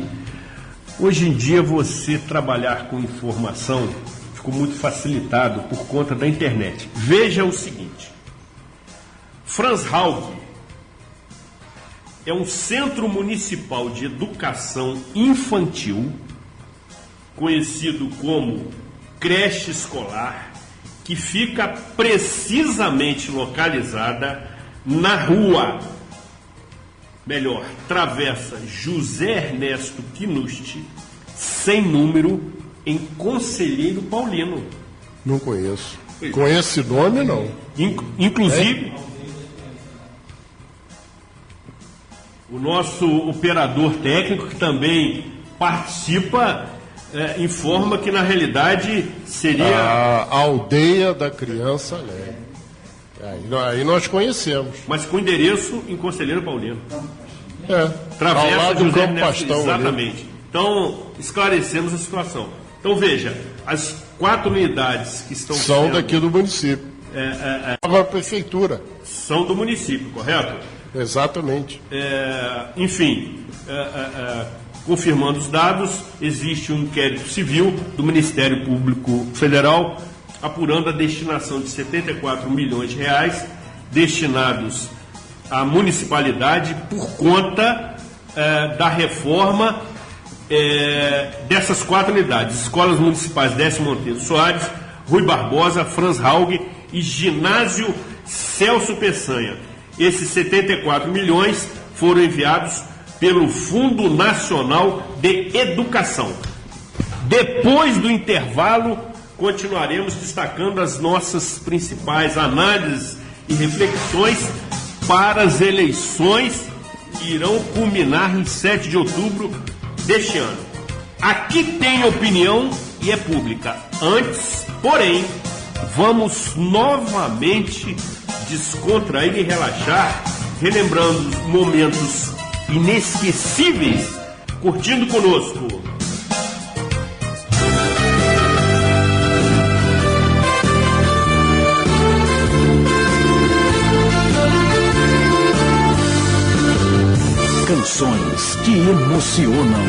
hoje em dia você trabalhar com informação ficou muito facilitado por conta da internet. Veja o seguinte. Franz Haug é um centro municipal de educação infantil, conhecido como creche escolar, que fica precisamente localizada na rua, travessa José Ernesto Quinusti, sem número, em Conselheiro Paulino. Não conheço. Com esse nome, não. Inclusive... O nosso operador técnico, que também participa, informa que, na realidade, seria... A aldeia da criança alegre. Aí nós conhecemos. Mas com endereço em Conselheiro Paulino. Travessa ao lado do Campo Pastão. Exatamente. Ali. Então, esclarecemos a situação. Então, veja, as 4 unidades que estão... São daqui do município. A prefeitura. São do município, correto? Exatamente. Enfim, Confirmando os dados, existe um inquérito civil do Ministério Público Federal apurando a destinação de 74 milhões de reais destinados à municipalidade por conta da reforma dessas 4 unidades: Escolas Municipais Décio Monteiro Soares, Rui Barbosa, Franz Haug e Ginásio Celso Peçanha. Esses 74 milhões foram enviados pelo Fundo Nacional de Educação. Depois do intervalo, continuaremos destacando as nossas principais análises e reflexões para as eleições que irão culminar em 7 de outubro deste ano. Aqui tem opinião e é pública. Antes, porém, vamos novamente descontrair e relaxar, relembrando momentos inesquecíveis, curtindo conosco. Canções que emocionam.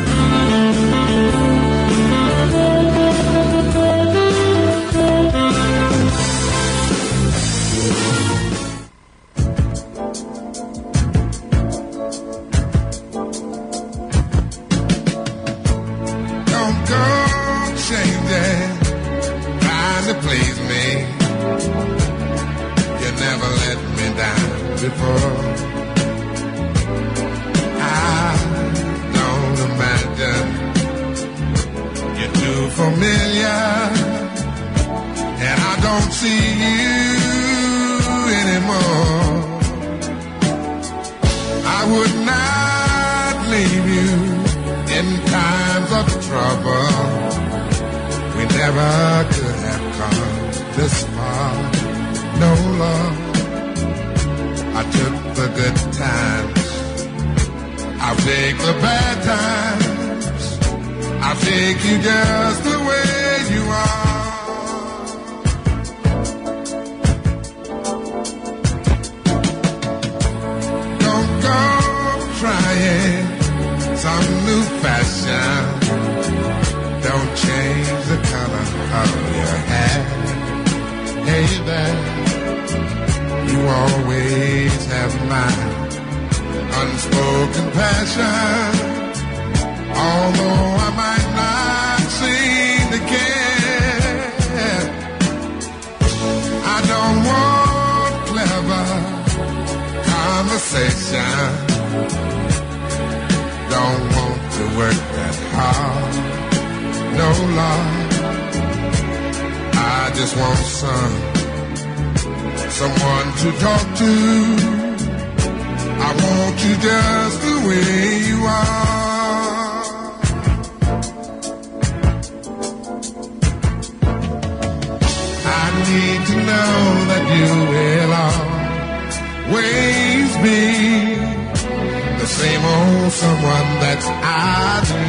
Someone to talk to. I want you just the way you are. I need to know that you will always be the same old someone that I do.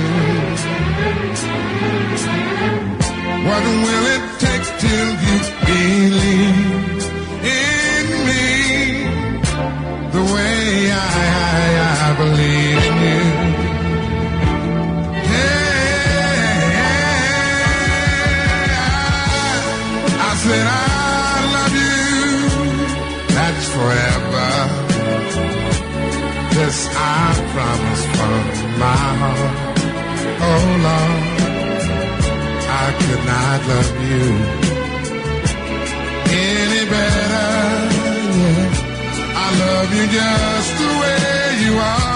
What will it take till you believe in me the way I believe in you? Yeah, I said I love you, that's forever. This I promise from my heart. Oh Lord, I could not love you any better. Yeah. I love you just the way you are.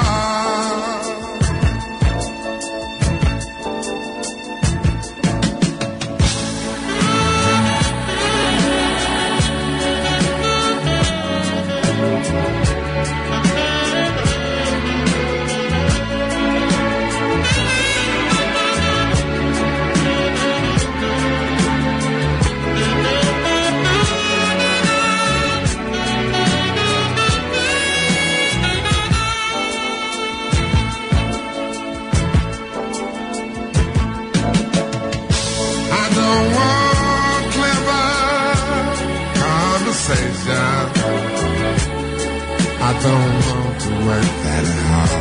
I don't want to work that hard.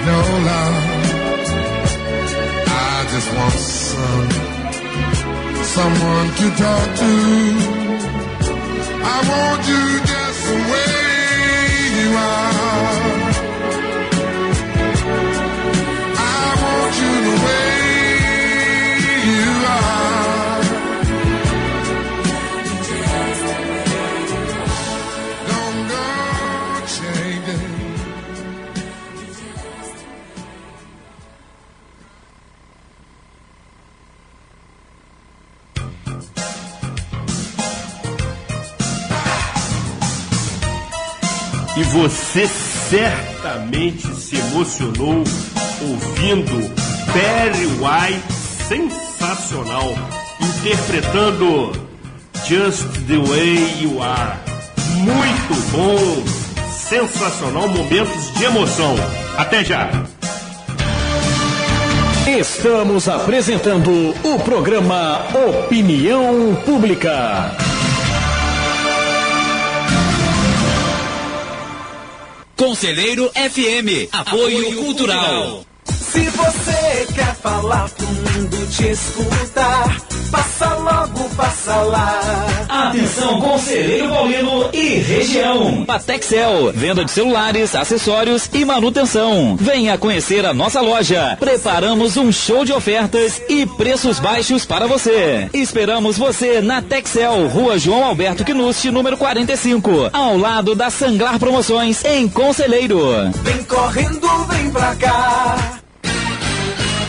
No love, just want someone to talk to. I want you just the way you are. I want you the way you are. Don't go changing. E você certamente se emocionou ouvindo Barry White, sensacional, interpretando Just the Way You Are. Muito bom, sensacional, momentos de emoção. Até já! Estamos apresentando o programa Opinião Pública. Conselheiro FM, apoio cultural. Se você quer falar pro mundo te escutar, passa logo, passa lá. Atenção, Conselheiro Paulino e região. A Texel, venda de celulares, acessórios e manutenção. Venha conhecer a nossa loja. Preparamos um show de ofertas e preços baixos para você. Esperamos você na Texel, Rua João Alberto Quinucci, número 45, ao lado da Sanglar Promoções, em Conselheiro. Vem correndo, vem pra cá.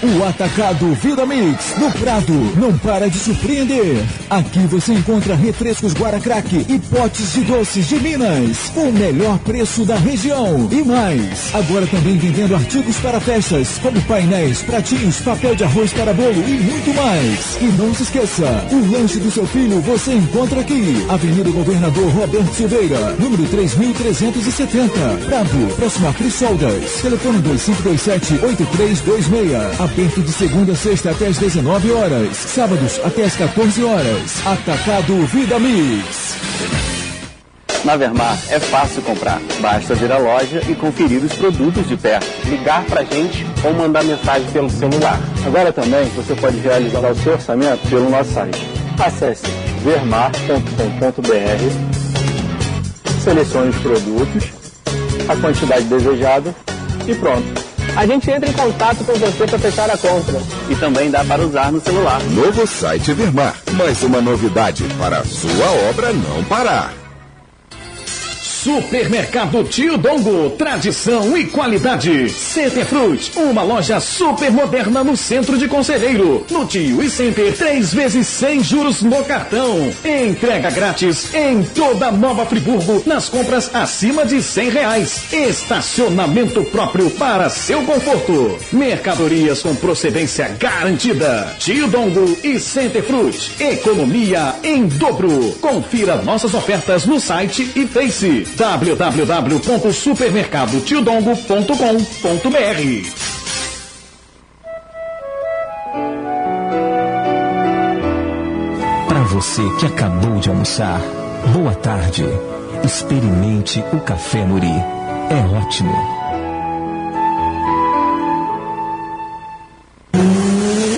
O Atacado Vida Mix, no Prado, não para de surpreender. Aqui você encontra refrescos Guaracraque e potes de doces de Minas, com o melhor preço da região. E mais, agora também vendendo artigos para festas, como painéis, pratinhos, papel de arroz para bolo e muito mais. E não se esqueça, o lanche do seu filho você encontra aqui. Avenida Governador Roberto Silveira, número 3370, Prado, próximo a Frisoldas. Telefone 2527-8326. Aberto de segunda a sexta até às 19 horas. Sábados até às 14 horas. Atacado Vida Mix. Na Vermar é fácil comprar. Basta vir à loja e conferir os produtos de perto. Ligar pra gente ou mandar mensagem pelo celular. Agora também você pode realizar o seu orçamento pelo nosso site. Acesse vermar.com.br, selecione os produtos, a quantidade desejada e pronto. A gente entra em contato com você para fechar a compra. E também dá para usar no celular. Novo site Vermar. Mais uma novidade para a sua obra não parar. Supermercado Tio Dongo, tradição e qualidade. CT Fruit, uma loja super moderna no centro de Conselheiro. No Tio e Center, 3 vezes sem juros no cartão. Entrega grátis em toda Nova Friburgo, nas compras acima de R$100. Estacionamento próprio para seu conforto. Mercadorias com procedência garantida. Tio Dongo e CT Fruit, economia em dobro. Confira nossas ofertas no site e Face. www.supermercadotiodongo.com.br. Para você que acabou de almoçar, boa tarde. Experimente o Café Muri. É ótimo.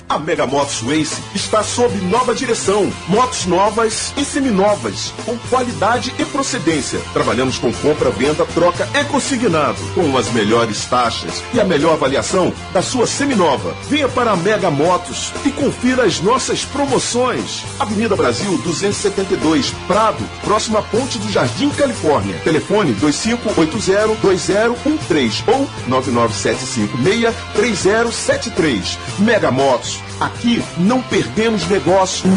A Mega Motos Race está sob nova direção. Motos novas e seminovas, com qualidade e procedência. Trabalhamos com compra, venda, troca e consignado, com as melhores taxas e a melhor avaliação da sua seminova. Venha para a Mega Motos e confira as nossas promoções. Avenida Brasil 272, Prado, próxima à Ponte do Jardim, Califórnia. Telefone 2580-2013 ou 99756-3073. Mega Motos. Aqui não perdemos negócio.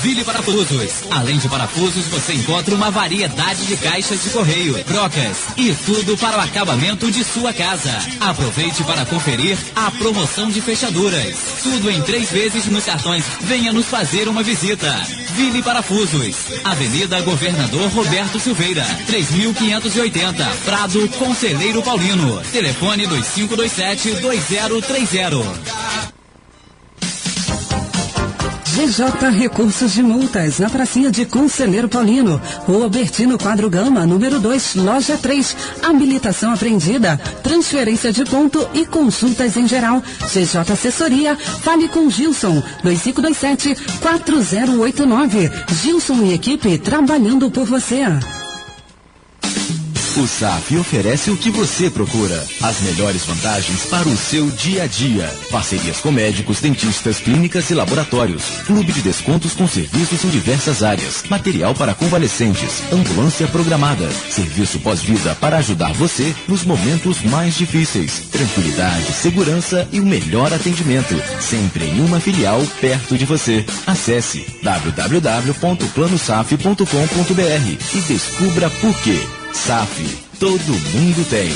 Ville Parafusos. Além de parafusos, você encontra uma variedade de caixas de correio, brocas e tudo para o acabamento de sua casa. Aproveite para conferir a promoção de fechaduras. Tudo em 3 vezes nos cartões. Venha nos fazer uma visita. Ville Parafusos. Avenida Governador Roberto Silveira, 3580, Prado, Conselheiro Paulino. Telefone 2527-2030. GJ Recursos de Multas, na pracinha de Conselheiro Paulino, Rua Bertino Quadro Gama, número 2, loja 3. Habilitação apreendida, transferência de ponto e consultas em geral. GJ Assessoria, fale com Gilson, 2527-4089. Gilson e equipe trabalhando por você. O SAF oferece o que você procura. As melhores vantagens para o seu dia a dia. Parcerias com médicos, dentistas, clínicas e laboratórios. Clube de descontos com serviços em diversas áreas. Material para convalescentes. Ambulância programada. Serviço pós-vida para ajudar você nos momentos mais difíceis. Tranquilidade, segurança e o melhor atendimento. Sempre em uma filial perto de você. Acesse www.planosaf.com.br e descubra por quê. SAF, todo mundo tem.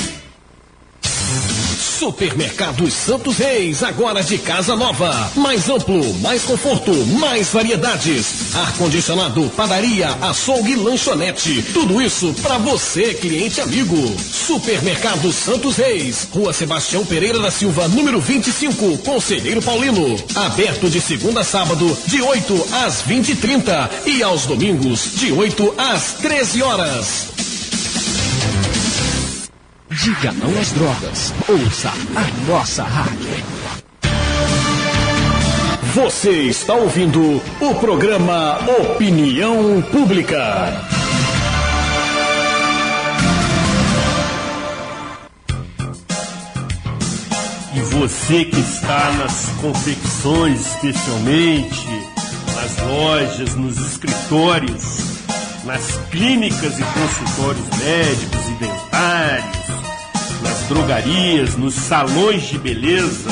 Supermercados Santos Reis, agora de casa nova. Mais amplo, mais conforto, mais variedades. Ar-condicionado, padaria, açougue e lanchonete. Tudo isso para você, cliente amigo. Supermercado Santos Reis, Rua Sebastião Pereira da Silva, número 25, Conselheiro Paulino. Aberto de segunda a sábado, de 8 às 20h30 e aos domingos, de 8 às 13 horas. Diga não às drogas. Ouça a nossa rádio. Você está ouvindo o programa Opinião Pública. E você que está nas confecções, especialmente, nas lojas, nos escritórios, nas clínicas e consultórios médicos e dentários, nas drogarias, nos salões de beleza,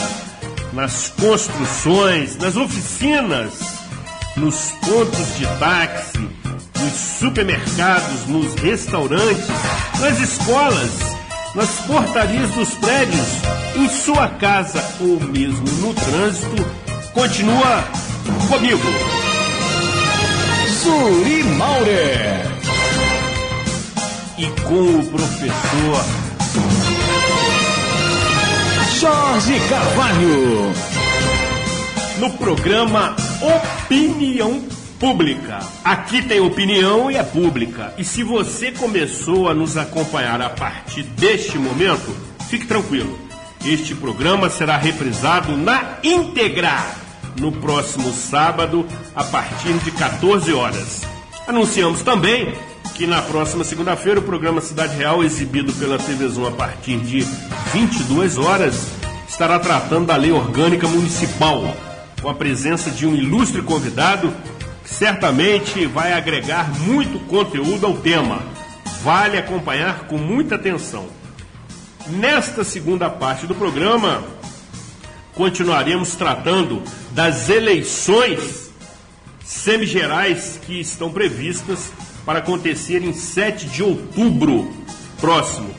nas construções, nas oficinas, nos pontos de táxi, nos supermercados, nos restaurantes, nas escolas, nas portarias dos prédios, em sua casa ou mesmo no trânsito. Continua comigo, Zuri Maurer, e com o professor Jorge Carvalho, no programa Opinião Pública. Aqui tem opinião e é pública. E se você começou a nos acompanhar a partir deste momento, fique tranquilo. Este programa será reprisado na íntegra no próximo sábado, a partir de 14 horas. Anunciamos também que na próxima segunda-feira o programa Cidade Real, exibido pela TV Zoom a partir de 22 horas, estará tratando da Lei Orgânica Municipal, com a presença de um ilustre convidado que certamente vai agregar muito conteúdo ao tema. Vale acompanhar com muita atenção. Nesta segunda parte do programa, continuaremos tratando das eleições semigerais que estão previstas para acontecer em 7 de outubro próximo.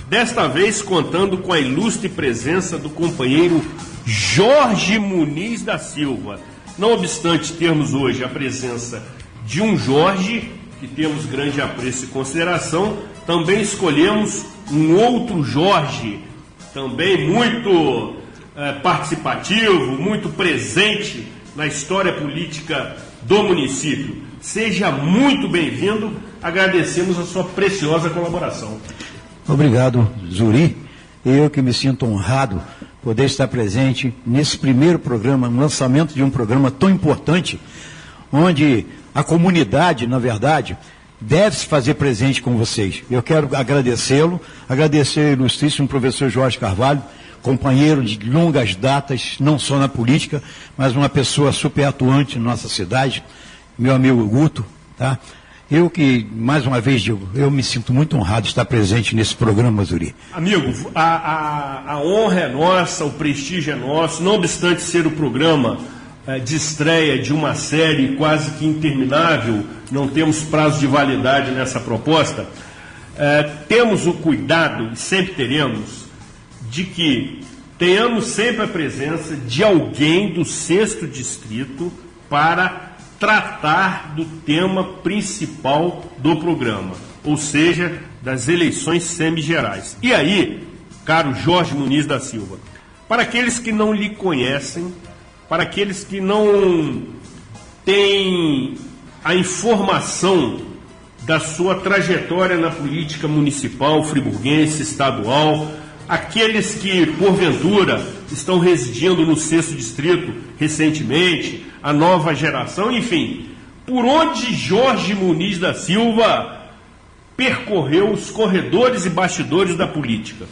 Desta vez contando com a ilustre presença do companheiro Jorge Muniz da Silva. Não obstante termos hoje a presença de um Jorge, que temos grande apreço e consideração, também escolhemos um outro Jorge, também muito participativo, muito presente na história política do município. Seja muito bem-vindo, agradecemos a sua preciosa colaboração. Obrigado, Zuri. Eu que me sinto honrado poder estar presente nesse primeiro programa, no lançamento de um programa tão importante, onde a comunidade, na verdade, deve se fazer presente com vocês. Eu quero agradecê-lo, agradecer ao ilustríssimo professor Jorge Carvalho, companheiro de longas datas, não só na política, mas uma pessoa super atuante na nossa cidade, meu amigo Guto, tá? Eu que, mais uma vez digo, eu me sinto muito honrado de estar presente nesse programa, Zuri. Amigo, a honra é nossa, o prestígio é nosso, não obstante ser o programa de estreia de uma série quase que interminável, não temos prazo de validade nessa proposta, temos o cuidado, e sempre teremos, de que tenhamos sempre a presença de alguém do 6º Distrito para tratar do tema principal do programa, ou seja, das eleições semigerais. E aí, caro Jorge Muniz da Silva, para aqueles que não lhe conhecem, para aqueles que não tem a informação da sua trajetória na política municipal, friburguense, estadual, aqueles que, porventura, estão residindo no 6º distrito recentemente, a nova geração, enfim, por onde Jorge Muniz da Silva percorreu os corredores e bastidores da política?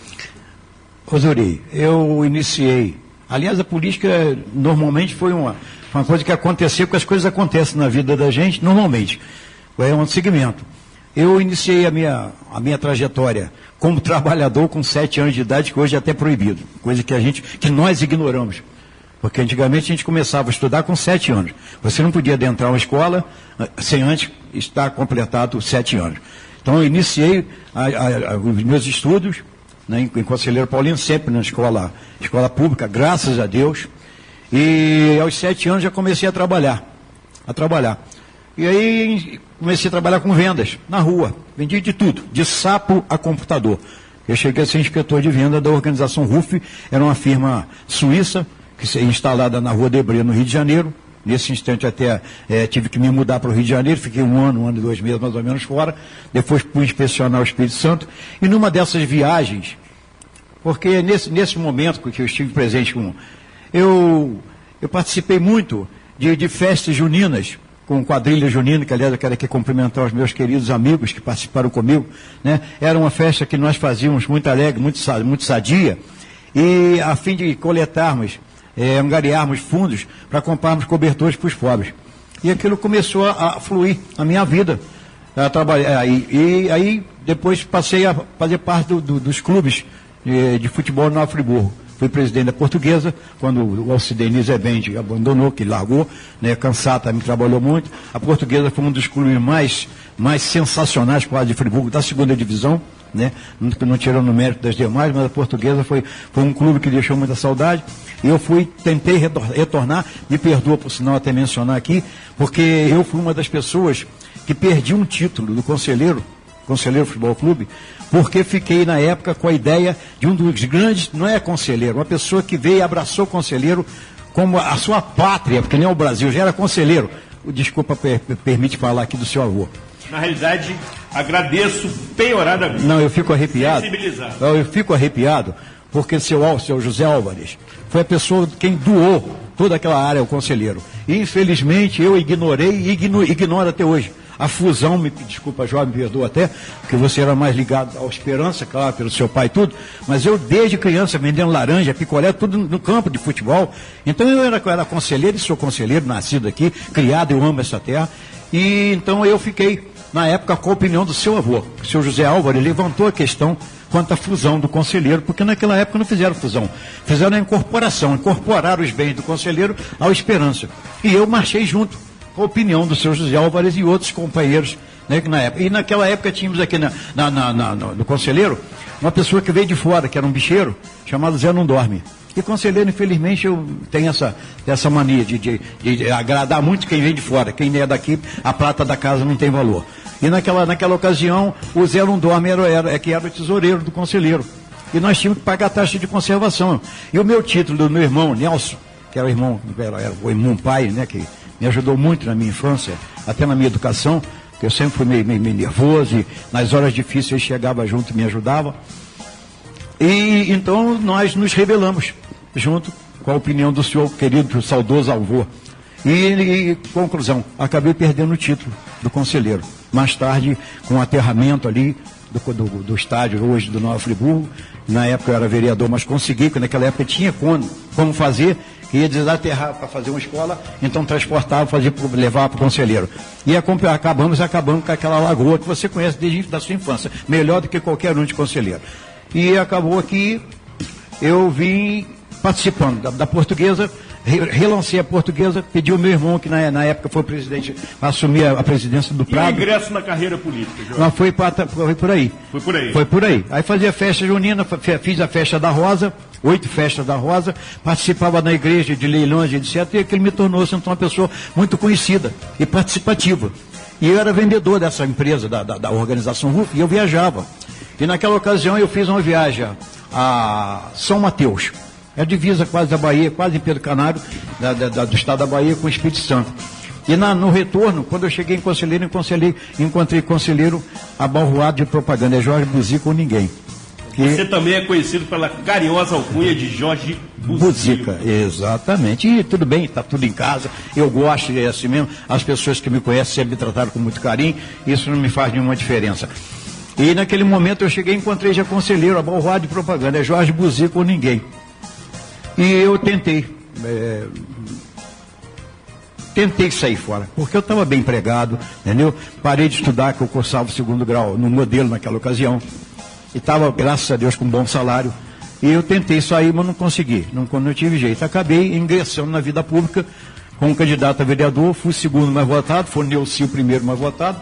Zuri, eu iniciei. Aliás, a política normalmente foi uma coisa que aconteceu, porque as coisas acontecem na vida da gente normalmente. É um segmento. Eu iniciei a minha trajetória como trabalhador com 7 anos de idade, que hoje é até proibido, coisa que nós ignoramos. Porque antigamente a gente começava a estudar com 7 anos. Você não podia adentrar uma escola sem antes estar completado 7 anos. Então eu iniciei os meus estudos, né, em Conselheiro Paulino, sempre na escola pública, graças a Deus. E aos 7 anos já comecei a trabalhar. E aí comecei a trabalhar com vendas, na rua. Vendia de tudo, de sapo a computador. Eu cheguei a ser inspetor de venda da organização RUF, era uma firma suíça, que é instalada na Rua Debré, no Rio de Janeiro. Nesse instante até tive que me mudar para o Rio de Janeiro, fiquei um ano e 2 meses mais ou menos fora, depois fui inspecionar o Espírito Santo, e numa dessas viagens, porque nesse momento que eu estive presente eu participei muito de festas juninas, com quadrilha junina, que aliás eu quero aqui cumprimentar os meus queridos amigos que participaram comigo, né? Era uma festa que nós fazíamos muito alegre, muito sadia, e a fim de coletarmos, angariarmos fundos para comprarmos cobertores para os pobres. E aquilo começou a fluir na minha vida, a trabalhar. E aí depois passei a fazer parte dos clubes de futebol no Nova Friburgo. Fui presidente da Portuguesa, quando o Alcidenir Zebende abandonou, que largou, né, cansado, também trabalhou muito. A Portuguesa foi um dos clubes mais sensacionais quase de Friburgo, da 2ª divisão, né, não tirando o mérito das demais, mas a Portuguesa foi um clube que deixou muita saudade. E eu tentei retornar, me perdoa por sinal até mencionar aqui, porque eu fui uma das pessoas que perdi um título do Conselheiro Futebol Clube, porque fiquei na época com a ideia de um dos grandes, não é conselheiro, uma pessoa que veio e abraçou o conselheiro como a sua pátria, porque nem o Brasil, já era conselheiro. Desculpa, permite falar aqui do seu avô. Na realidade, agradeço peioradamente. Não, eu fico arrepiado. Sensibilizado. Eu fico arrepiado, porque seu José Álvares foi a pessoa quem doou toda aquela área ao conselheiro. E, infelizmente, eu ignorei e ignoro até hoje. A fusão, me desculpa, João, me perdoa até, porque você era mais ligado à Esperança, claro, pelo seu pai e tudo, mas eu desde criança vendendo laranja, picolé, tudo no campo de futebol. Então eu era conselheiro e sou conselheiro, nascido aqui, criado, eu amo essa terra. E então eu fiquei, na época, com a opinião do seu avô. O seu José Álvares levantou a questão quanto à fusão do conselheiro, porque naquela época não fizeram fusão, fizeram a incorporação, incorporaram os bens do conselheiro ao Esperança. E eu marchei junto com a opinião do seu José Álvares e outros companheiros, né, que na época. E naquela época tínhamos aqui no conselheiro uma pessoa que veio de fora, que era um bicheiro, chamado Zé Não Dorme. E conselheiro, infelizmente, eu tenho essa mania de agradar muito quem vem de fora. Quem é daqui, a prata da casa não tem valor. E naquela ocasião, o Zé Não Dorme que era o tesoureiro do conselheiro. E nós tínhamos que pagar a taxa de conservação. E o meu título do meu irmão, Nelson, que era o irmão pai, né, que me ajudou muito na minha infância, até na minha educação, que eu sempre fui meio nervoso, e nas horas difíceis ele chegava junto e me ajudava. E então nós nos rebelamos, junto com a opinião do senhor querido, saudoso avô. E conclusão, acabei perdendo o título do conselheiro. Mais tarde, com o aterramento ali do estádio hoje do Nova Friburgo, na época eu era vereador, mas consegui, porque naquela época tinha como fazer, ia desaterrar para fazer uma escola, então transportava, levava para o conselheiro. E acabamos com aquela lagoa que você conhece desde a sua infância, melhor do que qualquer um de conselheiro. E acabou que eu vim participando da Portuguesa, relancei a Portuguesa, pedi ao meu irmão, que na época foi presidente, para assumir a presidência do Prado. E ingresso na carreira política, João? Não, foi por aí. Foi por aí. Aí fazia festa junina, fiz a festa da Rosa, 8 festas da Rosa, participava na igreja de leilões, etc. E aquilo me tornou-se então uma pessoa muito conhecida e participativa. E eu era vendedor dessa empresa, da organização RUF, e eu viajava. E naquela ocasião eu fiz uma viagem a São Mateus. É a divisa quase da Bahia, quase em Pedro Canário, do estado da Bahia com o Espírito Santo. E no retorno, quando eu cheguei em Conselheiro, encontrei Conselheiro abalroado de propaganda, é Jorge Buzica ou ninguém. Você também é conhecido pela carinhosa alcunha de Jorge Buzica. Exatamente. E tudo bem, está tudo em casa. Eu gosto, é assim mesmo. As pessoas que me conhecem sempre me trataram com muito carinho. Isso não me faz nenhuma diferença. E naquele momento eu cheguei e encontrei já Conselheiro, abalroado de propaganda, é Jorge Buzica ou ninguém. E eu tentei sair fora, porque eu estava bem empregado, entendeu? Parei de estudar, que eu cursava o 2º grau no modelo naquela ocasião. E estava, graças a Deus, com um bom salário. E eu tentei sair, mas não consegui. Não tive jeito. Acabei ingressando na vida pública como candidato a vereador. Fui o 2º mais votado, foi o Neuci o 1º mais votado,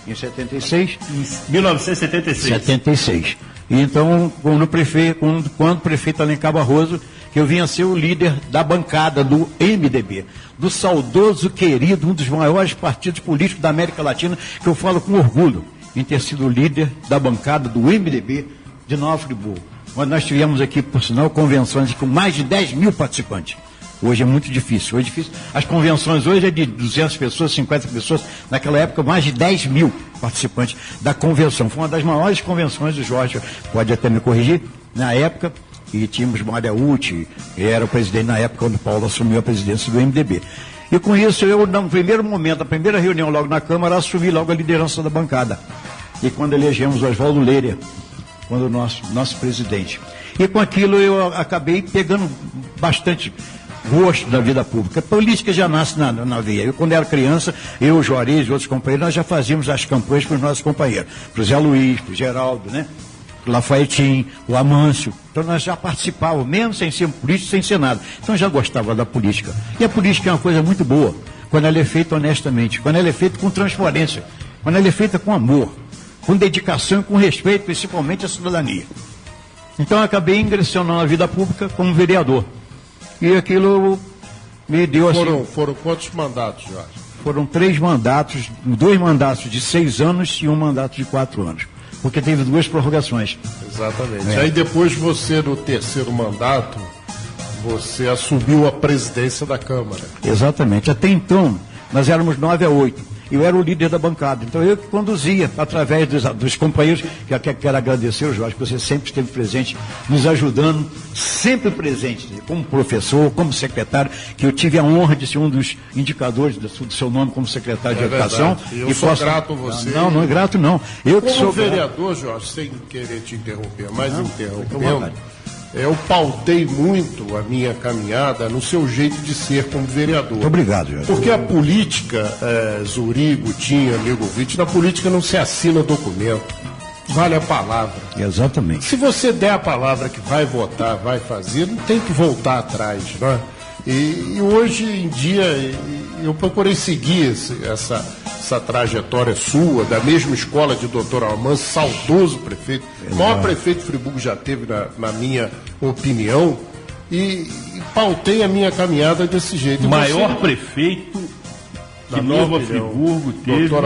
em 76. Em 1976. 76. E então, quando o prefeito Alencar Barroso, que eu vinha ser o líder da bancada do MDB, do saudoso, querido, um dos maiores partidos políticos da América Latina, que eu falo com orgulho em ter sido líder da bancada do MDB de Nova Friburgo. Onde nós tivemos aqui, por sinal, convenções com mais de 10 mil participantes. Hoje é muito difícil. Hoje é difícil. As convenções hoje é de 200 pessoas, 50 pessoas. Naquela época, mais de 10 mil participantes da convenção. Foi uma das maiores convenções do Jorge, pode até me corrigir, na época. E tínhamos Mária Uti, que era o presidente na época, quando Paulo assumiu a presidência do MDB. E com isso, eu, no primeiro momento, a primeira reunião logo na Câmara, assumi logo a liderança da bancada. E quando elegemos o Oswaldo Leiria, quando o nosso presidente. E com aquilo eu acabei pegando bastante gosto da vida pública. A política já nasce na veia. Eu, quando era criança, eu, o Juarez e outros companheiros, nós já fazíamos as campanhas para os nossos companheiros. Para o Zé Luiz, para o Geraldo, né? O Lafaetim, o Amâncio. Então nós já participávamos, mesmo sem ser político, sem ser nada. Então já gostava da política. E a política é uma coisa muito boa, quando ela é feita honestamente, quando ela é feita com transparência, quando ela é feita com amor, com dedicação e com respeito, principalmente à cidadania. Então eu acabei ingressando na vida pública como vereador. E aquilo me deu assim... Foram quantos mandatos, Jorge? Foram 3 mandatos, 2 mandatos de 6 anos e 1 mandato de 4 anos. Porque teve 2 prorrogações. Exatamente. Aí depois você, no 3º mandato, você assumiu a presidência da Câmara. Exatamente. Até então, nós éramos 9 a 8. Eu era o líder da bancada. Então eu que conduzia, através dos companheiros, que quero agradecer, Jorge, que você sempre esteve presente, nos ajudando, sempre presente, como professor, como secretário, que eu tive a honra de ser um dos indicadores do seu nome como secretário de Educação. Eu sou grato a você. Não é grato não. Eu que sou vereador, Jorge, sem querer te interromper, mas interrompendo, eu pautei muito a minha caminhada no seu jeito de ser como vereador. Muito obrigado, Jorge. Porque a política, Zuri, Gutinho, amigo ouvinte, na política não se assina documento. Vale a palavra. Exatamente. Se você der a palavra que vai votar, vai fazer, não tem que voltar atrás, né? E hoje em dia eu procurei seguir essa trajetória sua, da mesma escola de Dr. Amâncio, saudoso prefeito, o maior prefeito que Friburgo já teve, na minha opinião, e pautei a minha caminhada desse jeito. O maior prefeito que Nova Friburgo teve, Dr.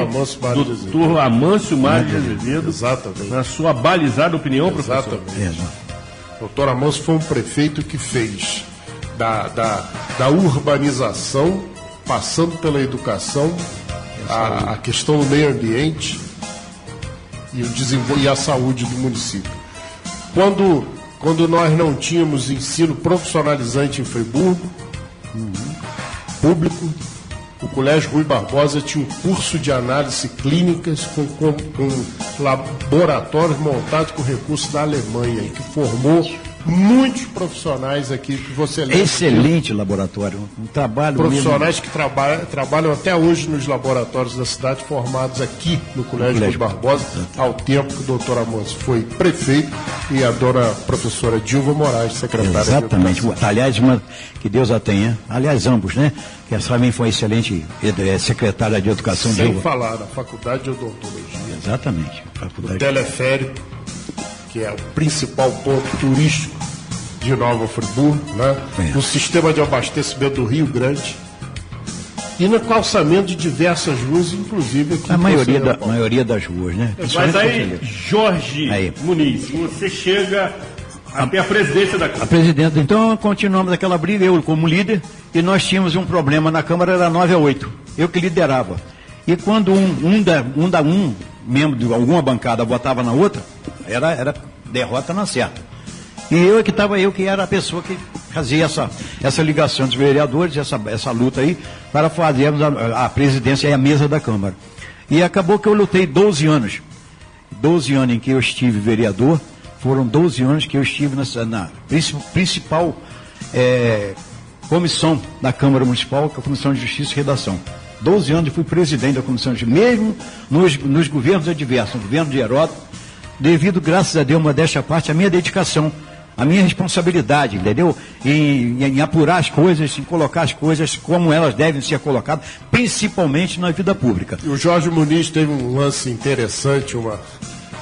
Amâncio Mário de Azevedo. Exatamente. Na sua balizada opinião, professor. Exatamente. Dr. Amâncio foi um prefeito que fez da urbanização, passando pela educação, a questão do meio ambiente e a saúde do município. Quando nós não tínhamos ensino profissionalizante em Friburgo, público, o Colégio Rui Barbosa tinha um curso de análise clínicas com laboratórios montados com recursos da Alemanha, que formou muitos profissionais aqui que você lembra. Excelente laboratório, um trabalho profissionais mesmo. Que trabalham até hoje nos laboratórios da cidade, formados aqui no Colégio Rui Barbosa, ao tempo que o doutor Amâncio foi prefeito e a dona professora Dilva Moraes, secretária de Educação. Aliás, que Deus a tenha, aliás, ambos, né? Que essa também foi excelente secretária de Educação. Sem falar na Faculdade de Odontologia. Exatamente. O teleférico, que é o principal ponto turístico de Nova Friburgo, né? No sistema de abastecimento do Rio Grande e no calçamento de diversas ruas, inclusive aqui. A maioria das ruas, né? Mas aí, Jorge Muniz, você chega até a presidência da Câmara. A presidenta, então continuamos aquela briga, eu como líder, e nós tínhamos um problema na Câmara, era 9 a 8. eu que liderava. E quando um membro de alguma bancada votava na outra, era derrota na certa. E eu que era a pessoa que fazia essa ligação dos vereadores, essa luta aí, para fazermos a presidência e a mesa da Câmara. E acabou que eu lutei 12 anos. 12 anos em que eu estive vereador, foram 12 anos que eu estive na principal comissão da Câmara Municipal, que é a Comissão de Justiça e Redação. 12 anos eu fui presidente da Comissão de Justiça, mesmo nos governos adversos, no governo de Heródoto, devido, graças a Deus, modéstia à parte, à minha dedicação, a minha responsabilidade, entendeu? Em apurar as coisas, em colocar as coisas como elas devem ser colocadas, principalmente na vida pública. E o Jorge Muniz teve um lance interessante,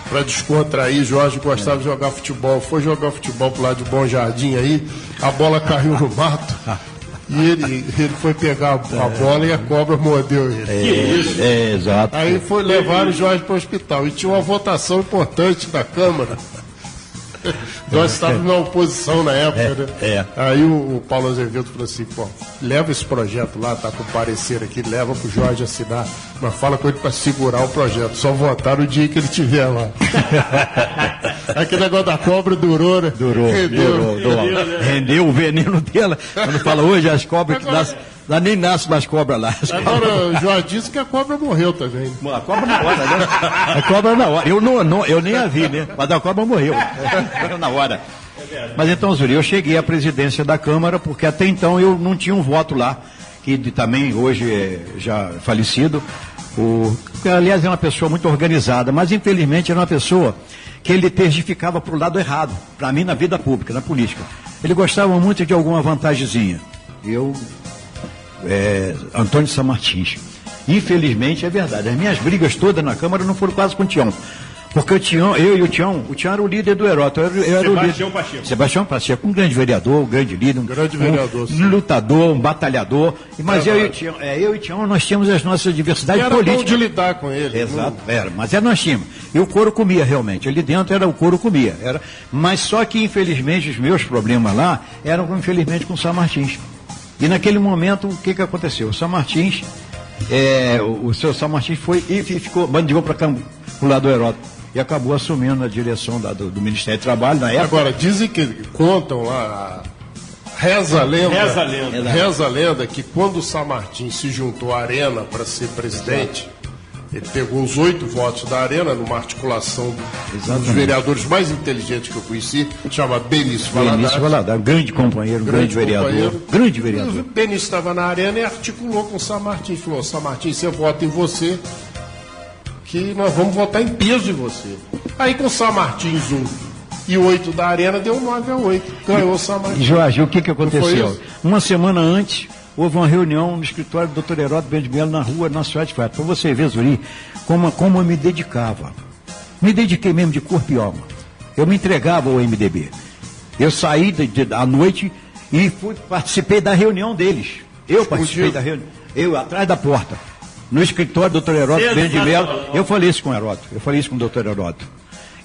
para descontrair. Jorge gostava de jogar futebol, foi jogar futebol pro lado de Bom Jardim aí, a bola caiu no mato. E ele foi pegar a bola e a cobra mordeu ele. Exato. Aí levaram o Jorge para o hospital. E tinha uma votação importante da Câmara. Nós estávamos na oposição na época, né? Aí o Paulo Azevedo falou assim, leva esse projeto lá, tá com parecer aqui, leva pro Jorge assinar, mas fala com ele para segurar o projeto, só votar no dia que ele estiver lá. Aquele negócio da cobra durou, né? Durou. Rendeu o veneno dela. Quando fala hoje, as cobras que nascem, lá nem nasce mais cobra lá. Agora, o Jorge disse que a cobra morreu também. A cobra na hora, né? A cobra na hora. Eu nem a vi, né? Mas a cobra morreu. Na hora. Mas então, Zuri, eu cheguei à presidência da Câmara, porque até então eu não tinha um voto lá, que também hoje é já falecido. Aliás, é uma pessoa muito organizada, mas infelizmente era uma pessoa que ele tergificava para o lado errado, para mim na vida pública, na política. Ele gostava muito de alguma vantagemzinha. Antônio Samartins. Infelizmente, é verdade. As minhas brigas todas na Câmara não foram quase com o Tião. Porque eu e o Tião era o líder do Heródoto. Sebastião Pacheco, um grande vereador, um grande líder, um lutador, um batalhador. Mas eu e o Tião, nós tínhamos as nossas diversidades políticas. Era bom de lidar com ele. Exato, mas nós tínhamos. E o couro comia realmente. Ali dentro o couro comia. Mas só que, infelizmente, os meus problemas lá eram, infelizmente, com o São Martins. E naquele momento, o que aconteceu? O São Martins, o seu São Martins foi e ficou, bandigou para o lado do Heródoto. E acabou assumindo a direção do Ministério do Trabalho na época. Agora, dizem que contam lá, reza a lenda que quando o São Martins se juntou à Arena para ser presidente, ele pegou os 8 votos da Arena numa articulação dos vereadores mais inteligentes que eu conheci, chama Benício Valadares. Grande companheiro, grande vereador. Grande vereador. O Benício estava na Arena e articulou com o São Martins. Falou, São Martins, você vota em você, que nós vamos votar em peso em você. Aí com o São Martins 1 e 8 da Arena, deu 9-8. Ganhou o São Martins. Jorge, o que aconteceu? Uma semana antes, houve uma reunião no escritório do Dr. Heródoto Bento de Melo, na rua, na cidade de Fato. Para você ver, Zuri, como eu me dedicava. Me dediquei mesmo de corpo e alma. Eu me entregava ao MDB. Eu saí à noite e participei da reunião deles. Eu participei da reunião. Eu, atrás da porta. No escritório do Dr. Heródoto Bento de Melo, eu falei isso com o Heródoto, eu falei isso com o Dr. Heródoto.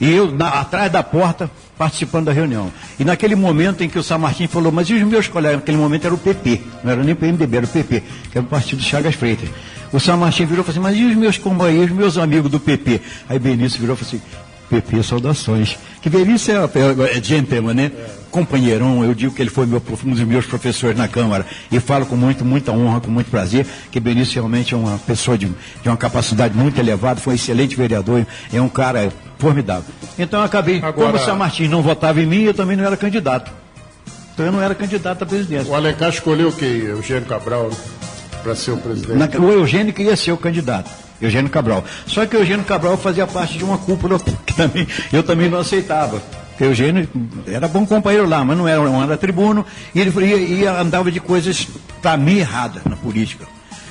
E eu, atrás da porta, participando da reunião. E naquele momento em que o São Martins falou, mas e os meus colegas? Naquele momento era o PP, não era nem o PMDB, era o PP, que era o Partido de Chagas Freitas. O São Martins virou e falou assim, mas e os meus companheiros, meus amigos do PP? Aí Benício virou e falou assim, PP, saudações. Que Benício é gentleman, né? Companheirão, eu digo que ele foi um dos meus professores na Câmara e falo com muita honra, com muito prazer, que Benício realmente é uma pessoa de uma capacidade muito elevada, foi um excelente vereador, é um cara formidável. Então eu acabei, como o São Martins não votava em mim, eu também não era candidato. Então eu não era candidato à presidência. O Alencar escolheu quem? Eugênio Cabral, para ser o presidente? O Eugênio queria ser o candidato. Eugênio Cabral. Só que o Eugênio Cabral fazia parte de uma cúpula que eu também não aceitava. Porque o Eugênio era bom companheiro lá, mas não era tribuno, e ele andava de coisas, para mim, erradas na política.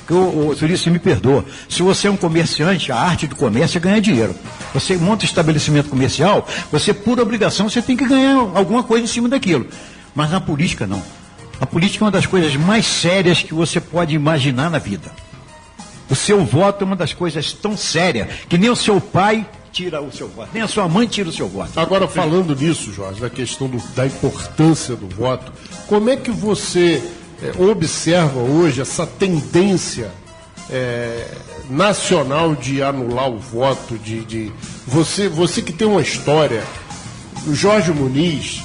Você me perdoa. Se você é um comerciante, a arte do comércio é ganhar dinheiro. Você monta um estabelecimento comercial, você, por obrigação, você tem que ganhar alguma coisa em cima daquilo. Mas na política, não. A política é uma das coisas mais sérias que você pode imaginar na vida. O seu voto é uma das coisas tão sérias que nem o seu pai tira o seu voto, nem a sua mãe tira o seu voto. Agora, falando nisso, Jorge, da questão da importância do voto, como é que você observa hoje essa tendência nacional de anular o voto, você que tem uma história. O Jorge Muniz,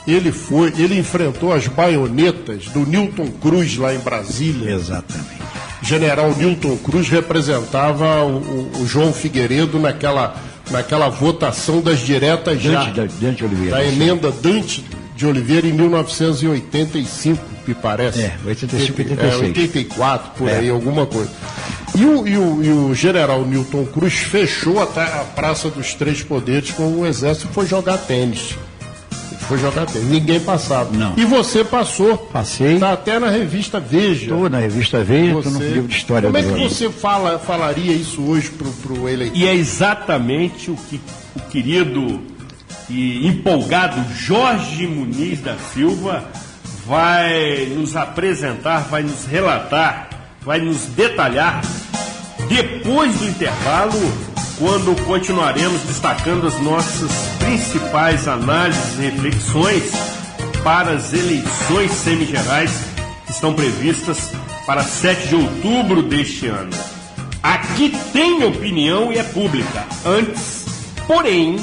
ele enfrentou as baionetas do Newton Cruz lá em Brasília. Exatamente. General Newton Cruz representava o João Figueiredo naquela votação das diretas Dante Oliveira, da emenda Dante de Oliveira em 1985, me parece. 85, 86. 84, por aí, alguma coisa. E o general Newton Cruz fechou até a Praça dos Três Poderes com o Exército e foi jogar tênis. Ninguém passava. Não. E você passou. Passei. Está até na revista Veja. Estou na revista Veja, estou no livro de história do Como é que você falaria isso hoje para o eleitor? E é exatamente o que o querido e empolgado Jorge Muniz da Silva vai nos apresentar, vai nos relatar, vai nos detalhar depois do intervalo, quando continuaremos destacando as nossas principais análises e reflexões para as eleições semigerais que estão previstas para 7 de outubro deste ano. Aqui tem opinião e é pública. Antes, porém,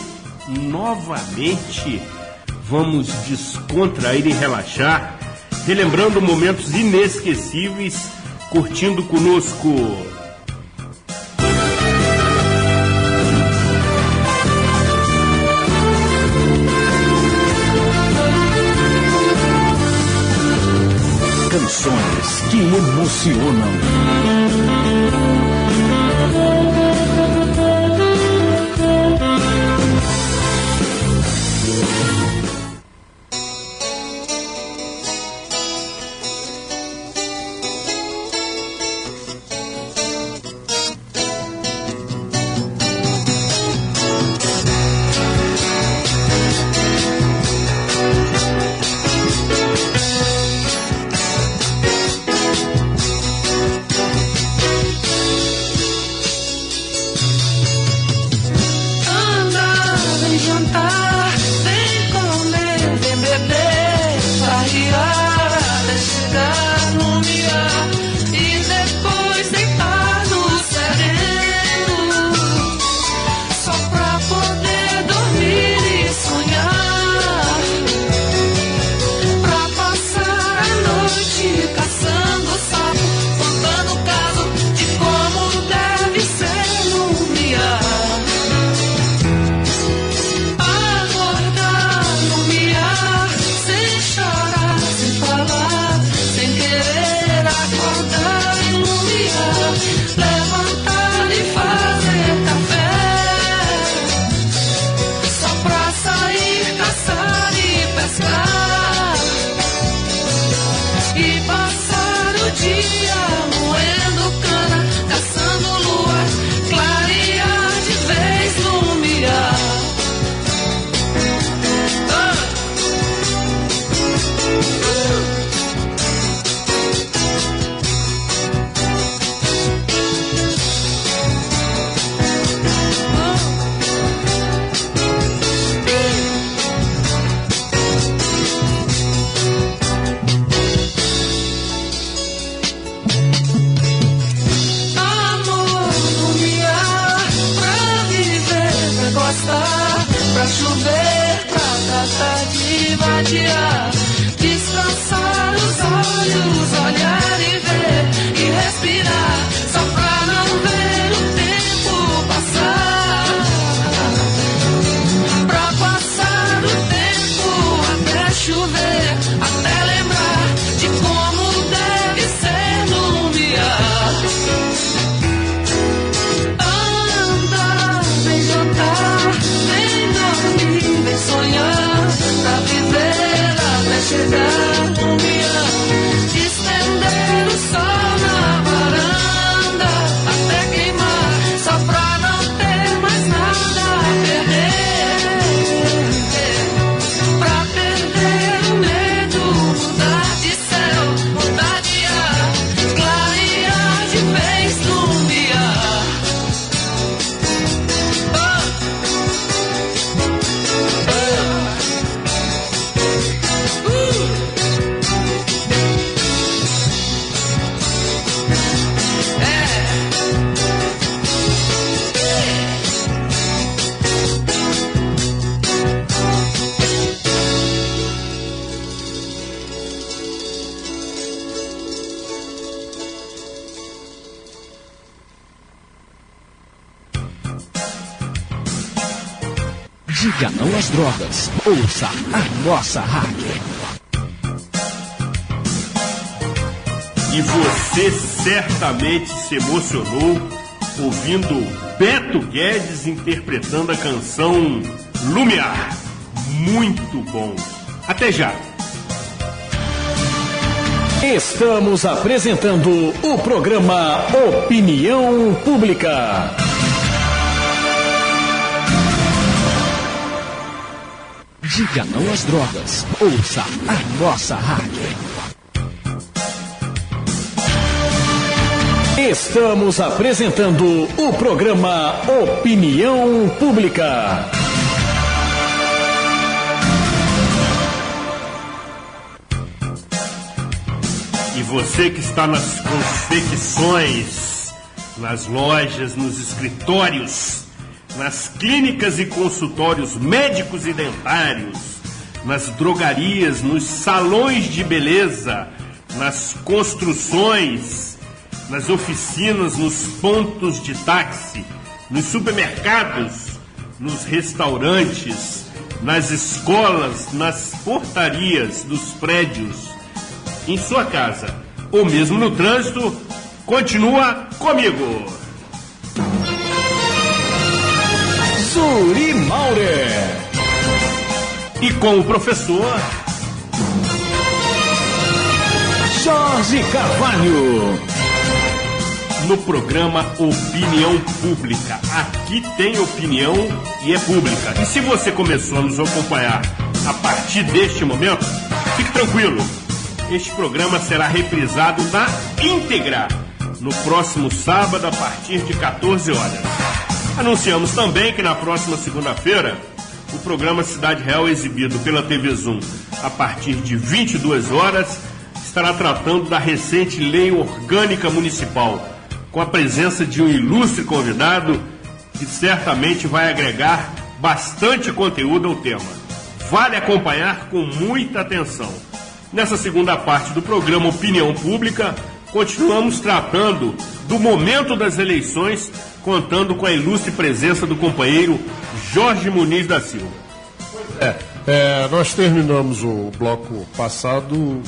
novamente, vamos descontrair e relaxar, relembrando momentos inesquecíveis, curtindo conosco. Canções que emocionam. Descansar os olhos, olhar e ver e respirar, só pra não ver o tempo passar. Pra passar o tempo até chover, até lembrar de como deve ser no luar. Andar, vem jantar, vem dormir, vem sonhar, pra viver a Diga não às drogas. Ouça a nossa rádio. E você certamente se emocionou ouvindo Beto Guedes interpretando a canção Lumiar. Muito bom. Até já. Estamos apresentando o programa Opinião Pública. Diga não às drogas. Ouça a nossa rádio. Estamos apresentando o programa Opinião Pública. E você que está nas confecções, nas lojas, nos escritórios, nas clínicas e consultórios médicos e dentários, nas drogarias, nos salões de beleza, nas construções, nas oficinas, nos pontos de táxi, nos supermercados, nos restaurantes, nas escolas, nas portarias dos prédios, em sua casa ou mesmo no trânsito, continua comigo. Zuri Maurer. E com o professor Jorge Carvalho. No programa Opinião Pública. Aqui tem opinião e é pública. E se você começou a nos acompanhar a partir deste momento, fique tranquilo. Este programa será reprisado na íntegra no próximo sábado a partir de 14 horas. Anunciamos também que na próxima segunda-feira o programa Cidade Real, exibido pela TV Zoom a partir de 22 horas, estará tratando da recente Lei Orgânica Municipal, com a presença de um ilustre convidado que certamente vai agregar bastante conteúdo ao tema. Vale acompanhar com muita atenção. Nessa segunda parte do programa Opinião Pública, continuamos tratando do momento das eleições, contando com a ilustre presença do companheiro Jorge Muniz da Silva. Nós terminamos o bloco passado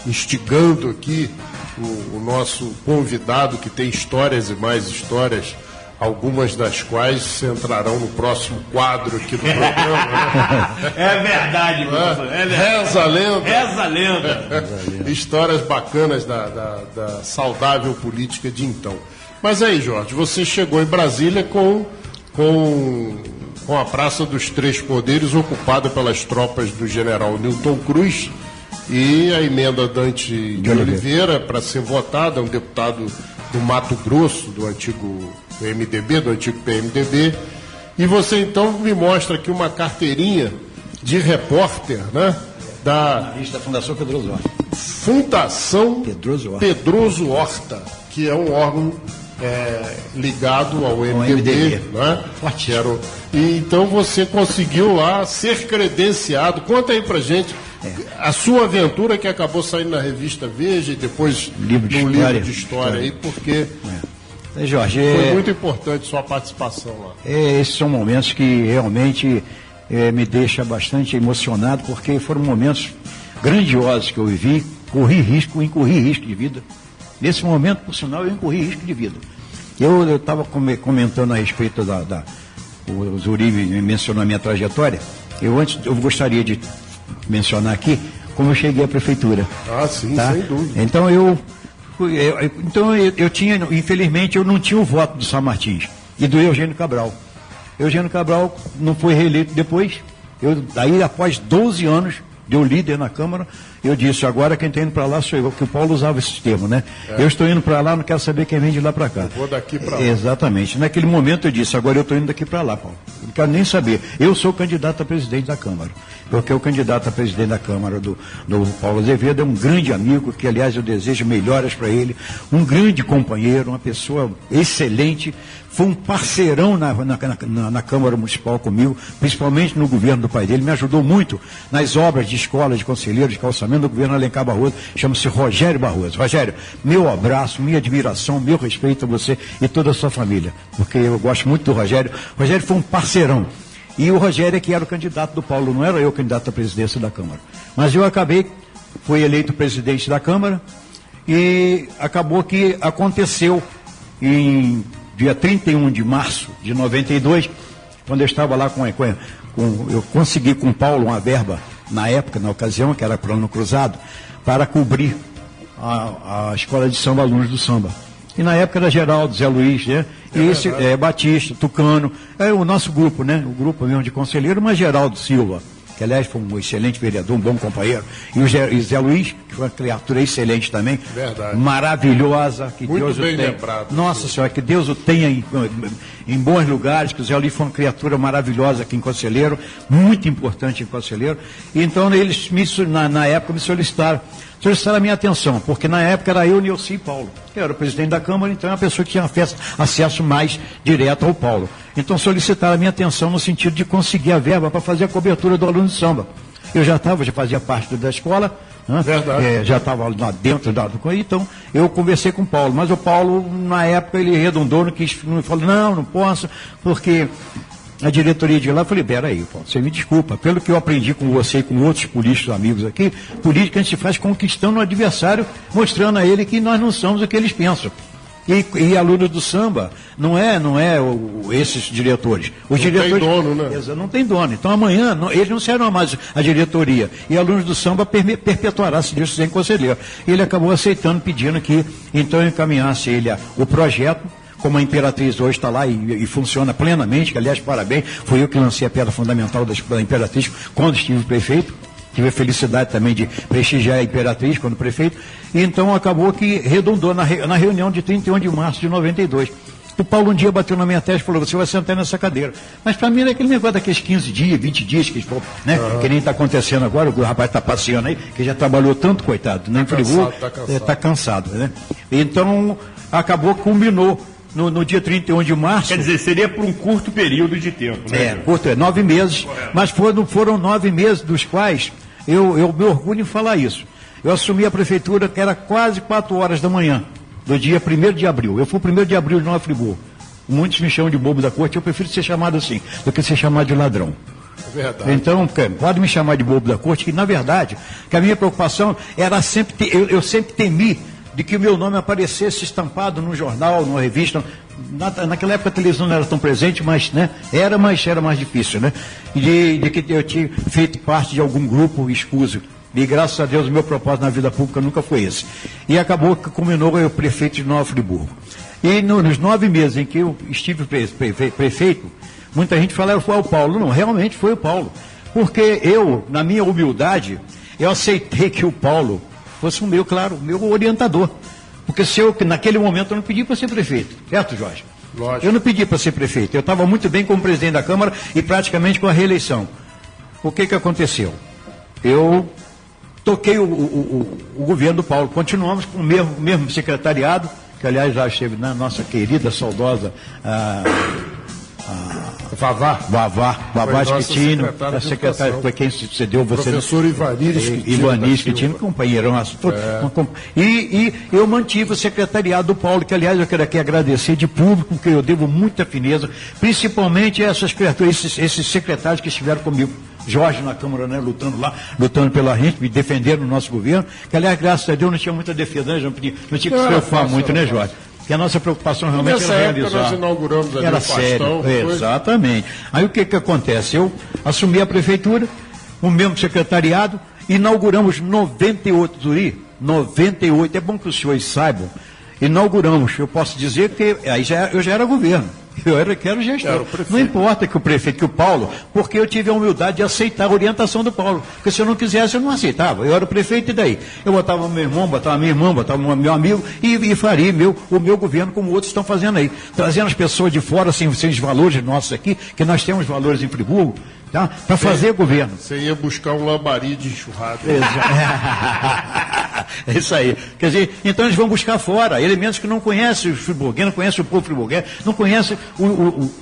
instigando aqui o nosso convidado, que tem histórias e mais histórias, algumas das quais entrarão no próximo quadro aqui do programa. Né? É verdade, professor. É verdade. Reza a lenda. Reza a lenda. Histórias bacanas da saudável política de então. Mas aí, Jorge, você chegou em Brasília com a Praça dos Três Poderes ocupada pelas tropas do general Newton Cruz e a emenda Dante de Oliveira para ser votada, um deputado do Mato Grosso, do antigo MDB, do antigo PMDB. E você então me mostra aqui uma carteirinha de repórter, né? Da Fundação Pedroso Horta. Fundação Pedroso Horta, que é um órgão ligado ao MDB, né? E então você conseguiu lá ser credenciado. Conta aí pra gente a sua aventura, que acabou saindo na revista Veja e depois no livro de história aí, porque Jorge, foi muito importante sua participação lá. Esses são momentos que realmente me deixam bastante emocionado, porque foram momentos grandiosos que eu vivi, incorri risco de vida. Nesse momento, por sinal, eu incorri risco de vida. Eu estava comentando a respeito o Zuri mencionou a minha trajetória. Eu gostaria de mencionar aqui como eu cheguei à prefeitura. Ah, sim, tá? Sem dúvida. Então eu tinha, infelizmente, eu não tinha o voto do São Martins e do Eugênio Cabral. Eugênio Cabral não foi reeleito depois. Daí, após 12 anos de eu líder na Câmara, eu disse, agora quem está indo para lá sou eu, que o Paulo usava esse termo, né? Eu estou indo para lá, não quero saber quem vem de lá para cá. Eu vou daqui para lá. Exatamente. Naquele momento eu disse, agora eu estou indo daqui para lá, Paulo. Não quero nem saber. Eu sou candidato a presidente da Câmara. Porque o candidato a presidente da Câmara do Paulo Azevedo é um grande amigo, que aliás eu desejo melhoras para ele, um grande companheiro, uma pessoa excelente, foi um parceirão na Câmara Municipal comigo, principalmente no governo do pai dele, me ajudou muito nas obras de escola, de conselheiro, de calçamento do governo Alencar Barroso, chama-se Rogério Barroso. Rogério, meu abraço, minha admiração, meu respeito a você e toda a sua família, porque eu gosto muito do Rogério. Rogério foi um parceirão. E o Rogério é que era o candidato do Paulo, não era eu o candidato à presidência da Câmara. Mas eu fui eleito presidente da Câmara e acabou que aconteceu em dia 31 de março de 92, quando eu estava lá eu consegui com o Paulo uma verba, na ocasião, que era plano cruzado, para cobrir a escola de samba, alunos do samba. E na época era Geraldo, Zé Luiz, né? E Batista, Tucano, o nosso grupo, né? O grupo mesmo de conselheiro, mas Geraldo Silva, que aliás foi um excelente vereador, um bom companheiro, e o Zé Luiz, que foi uma criatura excelente também, verdade, maravilhosa, que muito Deus bem o tenha. Lembrado. Nossa Senhora, que Deus o tenha em bons lugares, que o Zé Luiz foi uma criatura maravilhosa aqui em Conselheiro, muito importante em Conselheiro. E então eles na época me solicitaram a minha atenção, porque na época era eu, Nilce e Paulo. Eu era o presidente da Câmara, então era a pessoa que tinha acesso mais direto ao Paulo. Então solicitaram a minha atenção no sentido de conseguir a verba para fazer a cobertura do aluno de samba. Eu já fazia parte da escola, né? Já estava lá dentro então eu conversei com o Paulo, mas o Paulo, na época, ele redundou, não falou, não posso, porque a diretoria de lá, eu falei, peraí, Paulo, você me desculpa, pelo que eu aprendi com você e com outros políticos amigos aqui, política a gente faz conquistando o adversário, mostrando a ele que nós não somos o que eles pensam. E alunos do samba, não é esses diretores. Os diretores tem dono, né? Não tem dono. Então amanhã, eles não serão mais a diretoria. E alunos do samba perpetuará, se Deus quiser, em conselheiro. Ele acabou aceitando, pedindo que então eu encaminhasse ele o projeto, como a Imperatriz hoje está lá e funciona plenamente, que aliás, parabéns, foi eu que lancei a pedra fundamental da Imperatriz quando estive prefeito. Tive a felicidade também de prestigiar a Imperatriz quando prefeito. E então acabou que redundou na reunião de 31 de março de 92. O Paulo um dia bateu na minha testa e falou, você vai sentar nessa cadeira. Mas para mim era aquele negócio daqueles 15 dias, 20 dias, que nem está acontecendo agora, o rapaz está passeando aí, que já trabalhou tanto, coitado, nem Friburgo, está cansado, né? Então, acabou que combinou no dia 31 de março. Quer dizer, seria por um curto período de tempo, né? Curto, 9 meses, mas foram 9 meses dos quais eu me orgulho em falar isso. Eu assumi a prefeitura que era quase 4 horas da manhã, do dia 1º de abril. Eu fui o 1º de abril de Nova Friburgo. Muitos me chamam de bobo da corte, eu prefiro ser chamado assim, do que ser chamado de ladrão. É verdade. Então, pode me chamar de bobo da corte, que na verdade, que a minha preocupação era sempre, eu sempre temi de que o meu nome aparecesse estampado num jornal, numa revista. Naquela época a televisão não era tão presente, mas era mais difícil, né? De que eu tinha feito parte de algum grupo escuso. E graças a Deus o meu propósito na vida pública nunca foi esse. E acabou que culminou eu prefeito de Nova Friburgo. E nos 9 meses em que eu estive prefeito, muita gente fala, foi o Paulo. Não, realmente foi o Paulo. Porque eu, na minha humildade, eu aceitei que o Paulo fosse o meu orientador. Porque naquele momento eu não pedi para ser prefeito, certo, Jorge? Lógico. Eu não pedi para ser prefeito, eu estava muito bem como presidente da Câmara e praticamente com a reeleição. O que aconteceu? Eu toquei o governo do Paulo, continuamos com o mesmo secretariado, que aliás já esteve na nossa querida, saudosa Vavá Schettino, a secretária foi quem sucedeu você. Professor Ivanir Schettino, companheirão. E eu mantive o secretariado do Paulo, que aliás eu quero aqui agradecer de público, porque eu devo muita fineza, principalmente essas criaturas, esses secretários que estiveram comigo. Jorge na Câmara, né, lutando pela gente, me defendendo no nosso governo, que aliás, graças a Deus, não tinha muita defesa, né, não tinha que se preocupar muito, né, Jorge? Que a nossa preocupação realmente era realizar. Nós inauguramos ali era sério, exatamente. Aí o que acontece? Eu assumi a prefeitura, o mesmo secretariado, inauguramos 98, Zuri, 98, é bom que os senhores saibam, inauguramos, eu posso dizer que aí eu já era governo. Eu era gestor. Não importa que o prefeito, que o Paulo, porque eu tive a humildade de aceitar a orientação do Paulo. Porque se eu não quisesse, eu não aceitava. Eu era o prefeito e daí? Eu botava meu irmão, botava minha irmã, botava meu amigo e faria o meu governo como outros estão fazendo aí. Trazendo as pessoas de fora, sem os valores nossos aqui, que nós temos valores em Friburgo, tá? Para fazer governo. Você ia buscar um lambari de enxurrada. É isso aí. Quer dizer, então eles vão buscar fora elementos que não conhecem os friburgueses, não conhecem o povo friburguês, não conhecem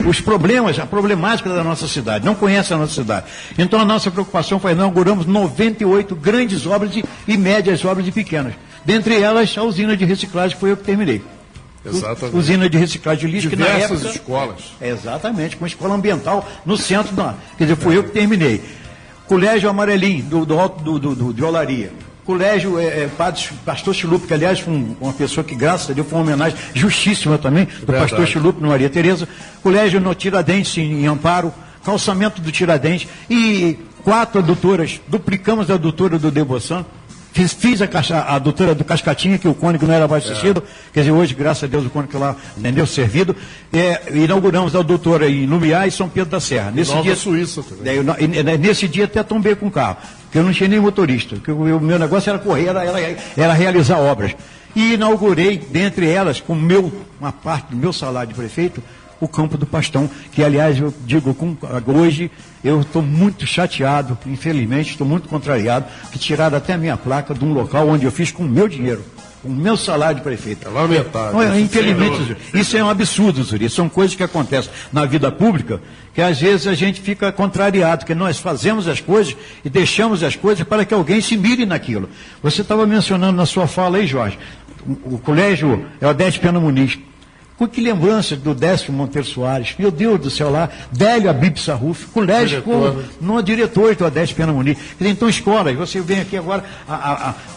os problemas, a problemática da nossa cidade, não conhecem a nossa cidade. Então a nossa preocupação foi, inauguramos 98 grandes obras e médias obras e pequenas. Dentre elas, a usina de reciclagem foi eu que terminei. Exatamente. Usina de reciclagem de lixo, Diversas que na época... escolas. Exatamente, com escola ambiental no centro da... Quer dizer, fui eu que terminei. Colégio Amarelinho, do Alto de Olaria. Colégio Pastor Chilupe, que aliás foi uma pessoa que, graças a Deus, foi uma homenagem justíssima também, do Verdade. Pastor Chilupe, no Maria Tereza. Colégio no Tiradentes, em Amparo. Calçamento do Tiradentes. E 4 adutoras, duplicamos a adutora do Deboçan. Fiz a adutora do Cascatinha, que o cônigo não era abastecido. Quer dizer, hoje, graças a Deus, o cônigo lá entendeu, servido. Inauguramos a adutora em Lumiar e São Pedro da Serra. Nova Suíça também. Nesse dia até tombei com o carro, porque eu não tinha nem motorista. Porque o meu negócio era correr, era realizar obras. E inaugurei, dentre elas, com uma parte do meu salário de prefeito, o Campo do Pastão, que, aliás, eu digo, hoje eu estou muito chateado, infelizmente, estou muito contrariado, que tiraram até a minha placa de um local onde eu fiz com o meu dinheiro, com o meu salário de prefeito. É lamentável. Não, infelizmente, isso é um absurdo, Zuri. São coisas que acontecem na vida pública, que às vezes a gente fica contrariado, que nós fazemos as coisas e deixamos as coisas para que alguém se mire naquilo. Você estava mencionando na sua fala aí, Jorge, o colégio Odete Pena Muniz. Com que lembrança do Décio Monteiro Soares, meu Deus do céu lá, Délio Abib Sarruf, colégio, diretor do Odete Pena Muniz. Então, escolas, você vem aqui agora,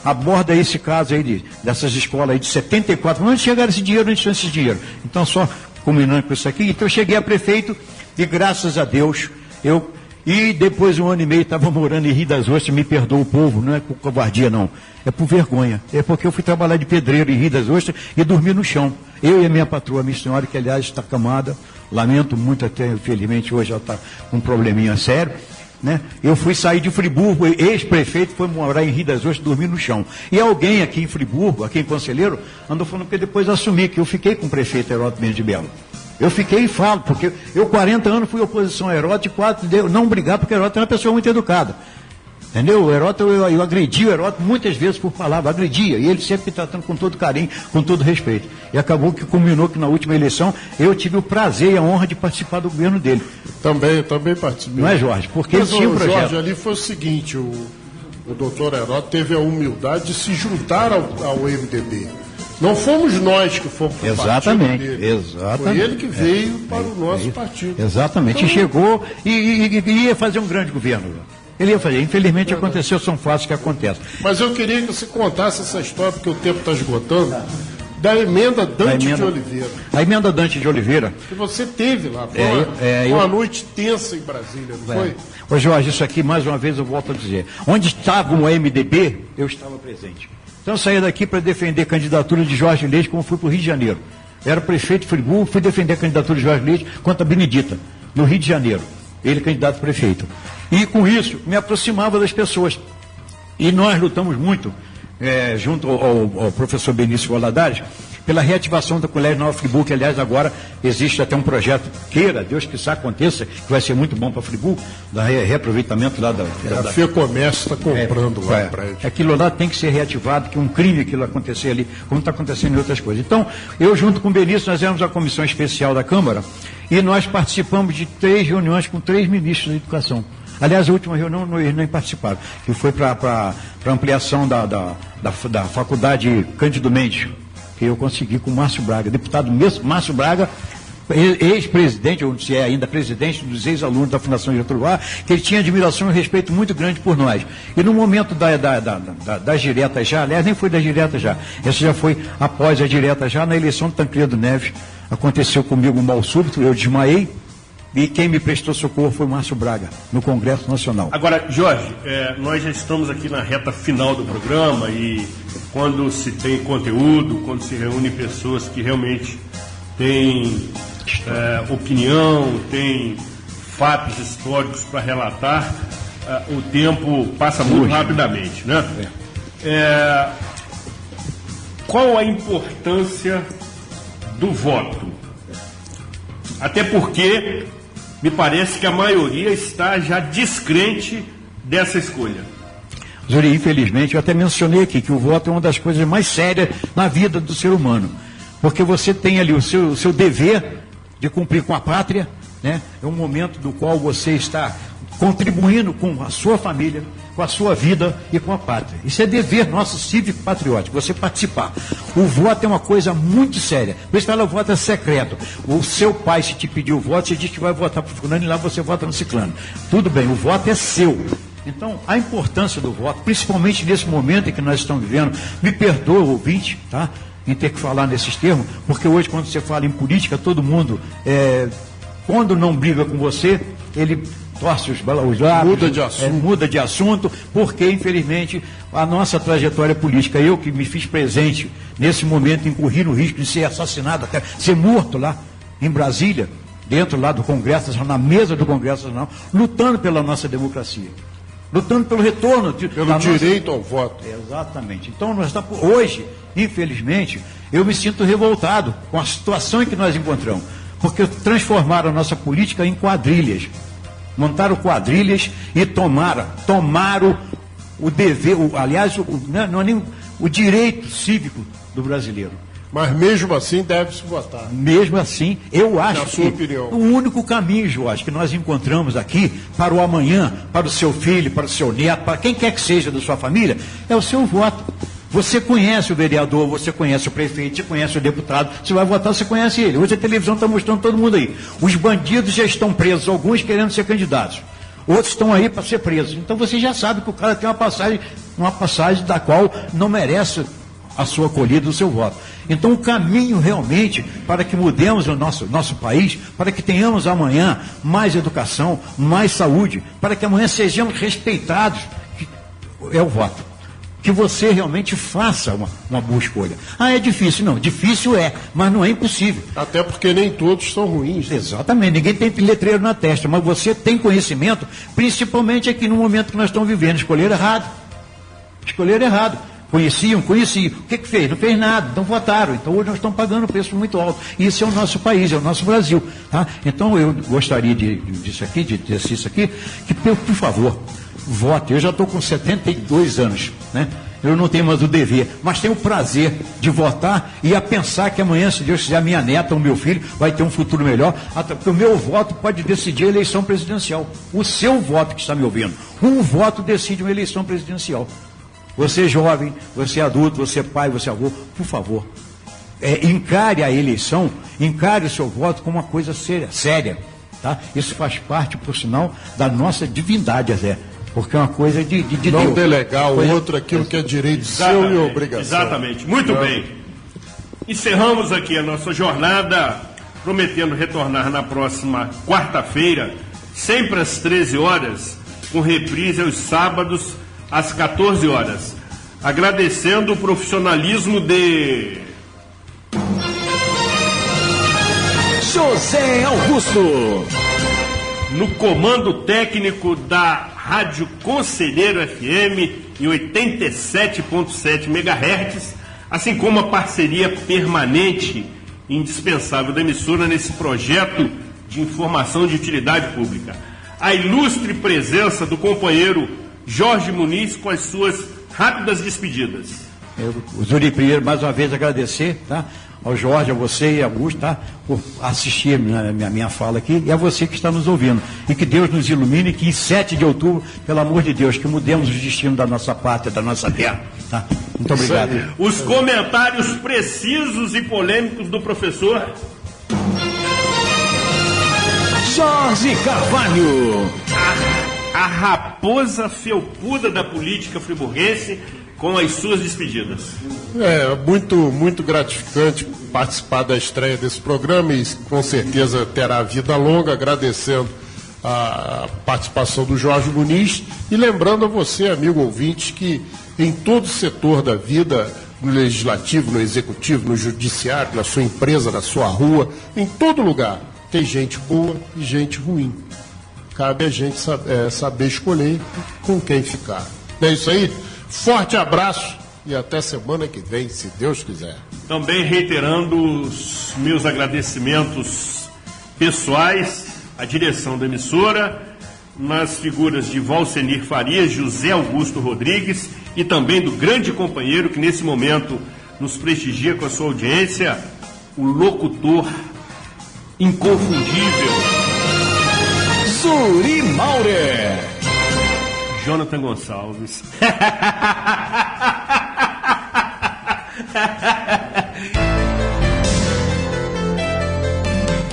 aborda esse caso aí dessas escolas aí de 74, onde chegaram esse dinheiro, onde estão esse dinheiro? Então, só combinando com isso aqui, então eu cheguei a prefeito e graças a Deus, e depois de 1 ano e meio estava morando em Rio das Ostras, me perdoa o povo, não é por covardia não, é por vergonha, é porque eu fui trabalhar de pedreiro em Rio das Ostras e dormi no chão. Eu e a minha patroa, a minha senhora, que aliás está acamada, lamento muito até, infelizmente, hoje ela está com um probleminha sério, né? Eu fui sair de Friburgo, ex-prefeito, foi morar em Rio das Ostras, dormir no chão. E alguém aqui em Friburgo, aqui em Conselheiro, andou falando que depois assumi, que eu fiquei com o prefeito Heródoto Mendes de Belo. Eu fiquei e falo, porque eu 40 anos fui oposição a Heródoto e 4 não brigar, porque Heródoto é uma pessoa muito educada. Entendeu? O Heródoto, eu agredi o Heródoto muitas vezes por palavra, agredia, e ele sempre me tratando com todo carinho, com todo respeito. E acabou que culminou que na última eleição eu tive o prazer e a honra de participar do governo dele. Também participei. Não é, Jorge? Porque mas, tinha um projeto. Jorge, ali foi o seguinte, o doutor Heródoto teve a humildade de se juntar ao MDB. Não fomos nós que fomos para o partido dele. Exatamente. Foi ele que veio para o nosso partido. Exatamente. Então, e chegou e ia fazer um grande governo. Ele ia fazer. Infelizmente aconteceu, são fatos que acontecem. Mas eu queria que você contasse essa história, porque o tempo está esgotando, da emenda Dante de Oliveira. A emenda Dante de Oliveira. Que você teve lá. Foi uma noite tensa em Brasília, não foi? Ô Jorge, isso aqui, mais uma vez, eu volto a dizer. Onde estava o MDB, eu estava presente. Então eu saí daqui para defender a candidatura de Jorge Leite, como fui para o Rio de Janeiro. Era prefeito de Friburgo, fui defender a candidatura de Jorge Leite contra a Benedita, no Rio de Janeiro. Ele candidato a prefeito. E com isso, me aproximava das pessoas. E nós lutamos muito, junto ao professor Benício Valadares, pela reativação do Colégio Nova Friburgo, que aliás agora existe até um projeto, queira Deus que isso aconteça, que vai ser muito bom para Friburgo, da reaproveitamento lá da... A FEComércio está comprando lá o prédio. Aquilo lá tem que ser reativado, que é um crime aquilo acontecer ali, como está acontecendo em outras coisas. Então, eu junto com o Benício, nós éramos a comissão especial da Câmara, e nós participamos de 3 reuniões com 3 ministros da Educação. Aliás, a última reunião eles nem participaram, que foi para ampliação da faculdade Cândido Mendes, que eu consegui com o Márcio Braga, deputado Márcio Braga, ex-presidente, ou se é ainda presidente dos ex-alunos da Fundação Getúlio Vargas, que ele tinha admiração e respeito muito grande por nós. E no momento das diretas já, aliás, nem foi das diretas já, essa já foi após as diretas já, na eleição do Tancredo Neves, aconteceu comigo um mal súbito, eu desmaiei, e quem me prestou socorro foi o Márcio Braga, no Congresso Nacional. Agora, Jorge, nós já estamos aqui na reta final do programa e quando se tem conteúdo, quando se reúne pessoas que realmente têm opinião, têm fatos históricos para relatar, o tempo passa muito rapidamente, né? Qual a importância do voto? Até porque me parece que a maioria está já descrente dessa escolha. Zuri, infelizmente, eu até mencionei aqui que o voto é uma das coisas mais sérias na vida do ser humano. Porque você tem ali o seu dever de cumprir com a pátria, né? É um momento do qual você está contribuindo com a sua família, com a sua vida e com a pátria. Isso é dever nosso cívico patriótico, você participar. O voto é uma coisa muito séria. Por isso fala, o voto é secreto. O seu pai, se te pedir o voto, você diz que vai votar para o fulano e lá você vota no ciclano. Tudo bem, o voto é seu. Então, a importância do voto, principalmente nesse momento em que nós estamos vivendo, me perdoa, ouvinte, tá? Em ter que falar nesses termos, porque hoje, quando você fala em política, todo mundo, quando não briga com você, ele torce os lábios, muda de assunto, porque, infelizmente, a nossa trajetória política, eu que me fiz presente nesse momento, incorri no risco de ser assassinado, até ser morto lá em Brasília, dentro lá do Congresso Nacional, na mesa do Congresso Nacional, lutando pela nossa democracia. Lutando pelo retorno. Pelo direito ao voto. Exatamente. Então, nós estamos, hoje, infelizmente, eu me sinto revoltado com a situação em que nós encontramos. Porque transformaram a nossa política em quadrilhas. Montaram quadrilhas e tomaram o dever, não é nem o direito cívico do brasileiro. Mas mesmo assim deve-se votar. Mesmo assim, eu acho que o único caminho, Jorge, que nós encontramos aqui para o amanhã, para o seu filho, para o seu neto, para quem quer que seja da sua família, é o seu voto. Você conhece o vereador, você conhece o prefeito, você conhece o deputado, você vai votar, você conhece ele. Hoje a televisão está mostrando todo mundo aí. Os bandidos já estão presos, alguns querendo ser candidatos. Outros estão aí para ser presos. Então você já sabe que o cara tem uma passagem da qual não merece a sua acolhida, o seu voto. Então o caminho realmente para que mudemos o nosso país, para que tenhamos amanhã mais educação, mais saúde, para que amanhã sejamos respeitados, é o voto. Que você realmente faça uma boa escolha. É difícil? Não, difícil mas não é impossível. Até porque nem todos são ruins. Né? Exatamente, ninguém tem letreiro na testa, mas você tem conhecimento, principalmente aqui no momento que nós estamos vivendo, escolher errado. Conheciam. O que fez? Não fez nada, então votaram. Então hoje nós estamos pagando um preço muito alto. Isso é o nosso país, é o nosso Brasil. Tá? Então eu gostaria de dizer isso aqui, que por favor, vote. Eu já estou com 72 anos, né? Eu não tenho mais o dever, mas tenho o prazer de votar e a pensar que amanhã, se Deus quiser, a minha neta ou meu filho vai ter um futuro melhor, até porque o meu voto pode decidir a eleição presidencial. O seu voto que está me ouvindo, um voto decide uma eleição presidencial. Você jovem, você adulto, você pai, você avô, por favor, encare a eleição, encare o seu voto como uma coisa séria, tá? Isso faz parte, por sinal, da nossa divindade, porque é uma coisa de não Deus. Delegar ao outro aquilo que é direito seu e obrigação. Exatamente, muito bem. Encerramos aqui a nossa jornada, prometendo retornar na próxima quarta-feira, sempre às 13 horas, com reprise aos sábados, às 14 horas. Agradecendo o profissionalismo de José Augusto, no comando técnico da Rádio Conselheiro FM em 87.7 MHz, assim como a parceria permanente e indispensável da emissora nesse projeto de informação de utilidade pública. A ilustre presença do companheiro Jorge Muniz com as suas rápidas despedidas. Zuri, primeiro, mais uma vez agradecer, tá? Ao Jorge, a você e a Augusto, tá? Por assistir a minha fala aqui, e a você que está nos ouvindo. E que Deus nos ilumine, que em 7 de outubro, pelo amor de Deus, que mudemos o destino da nossa pátria, da nossa terra. Tá? Muito obrigado. Os comentários precisos e polêmicos do professor Jorge Carvalho. A raposa felpuda da política friburguense, com as suas despedidas. Muito gratificante participar da estreia desse programa e com certeza terá vida longa, agradecendo a participação do Jorge Muniz e lembrando a você, amigo ouvinte, que em todo setor da vida, no legislativo, no executivo, no judiciário, na sua empresa, na sua rua, em todo lugar, tem gente boa e gente ruim. Cabe a gente saber escolher com quem ficar. É isso aí? Forte abraço e até semana que vem, se Deus quiser. Também reiterando os meus agradecimentos pessoais à direção da emissora, nas figuras de Valcenir Farias, José Augusto Rodrigues e também do grande companheiro que nesse momento nos prestigia com a sua audiência, o locutor inconfundível Zuri Maurer. Jonathan Gonçalves.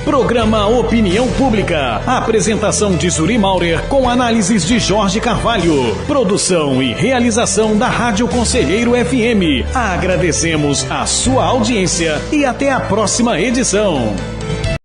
Programa Opinião Pública. Apresentação de Zuri Maurer com análises de Jorge Carvalho. Produção e realização da Rádio Conselheiro FM. Agradecemos a sua audiência e até a próxima edição.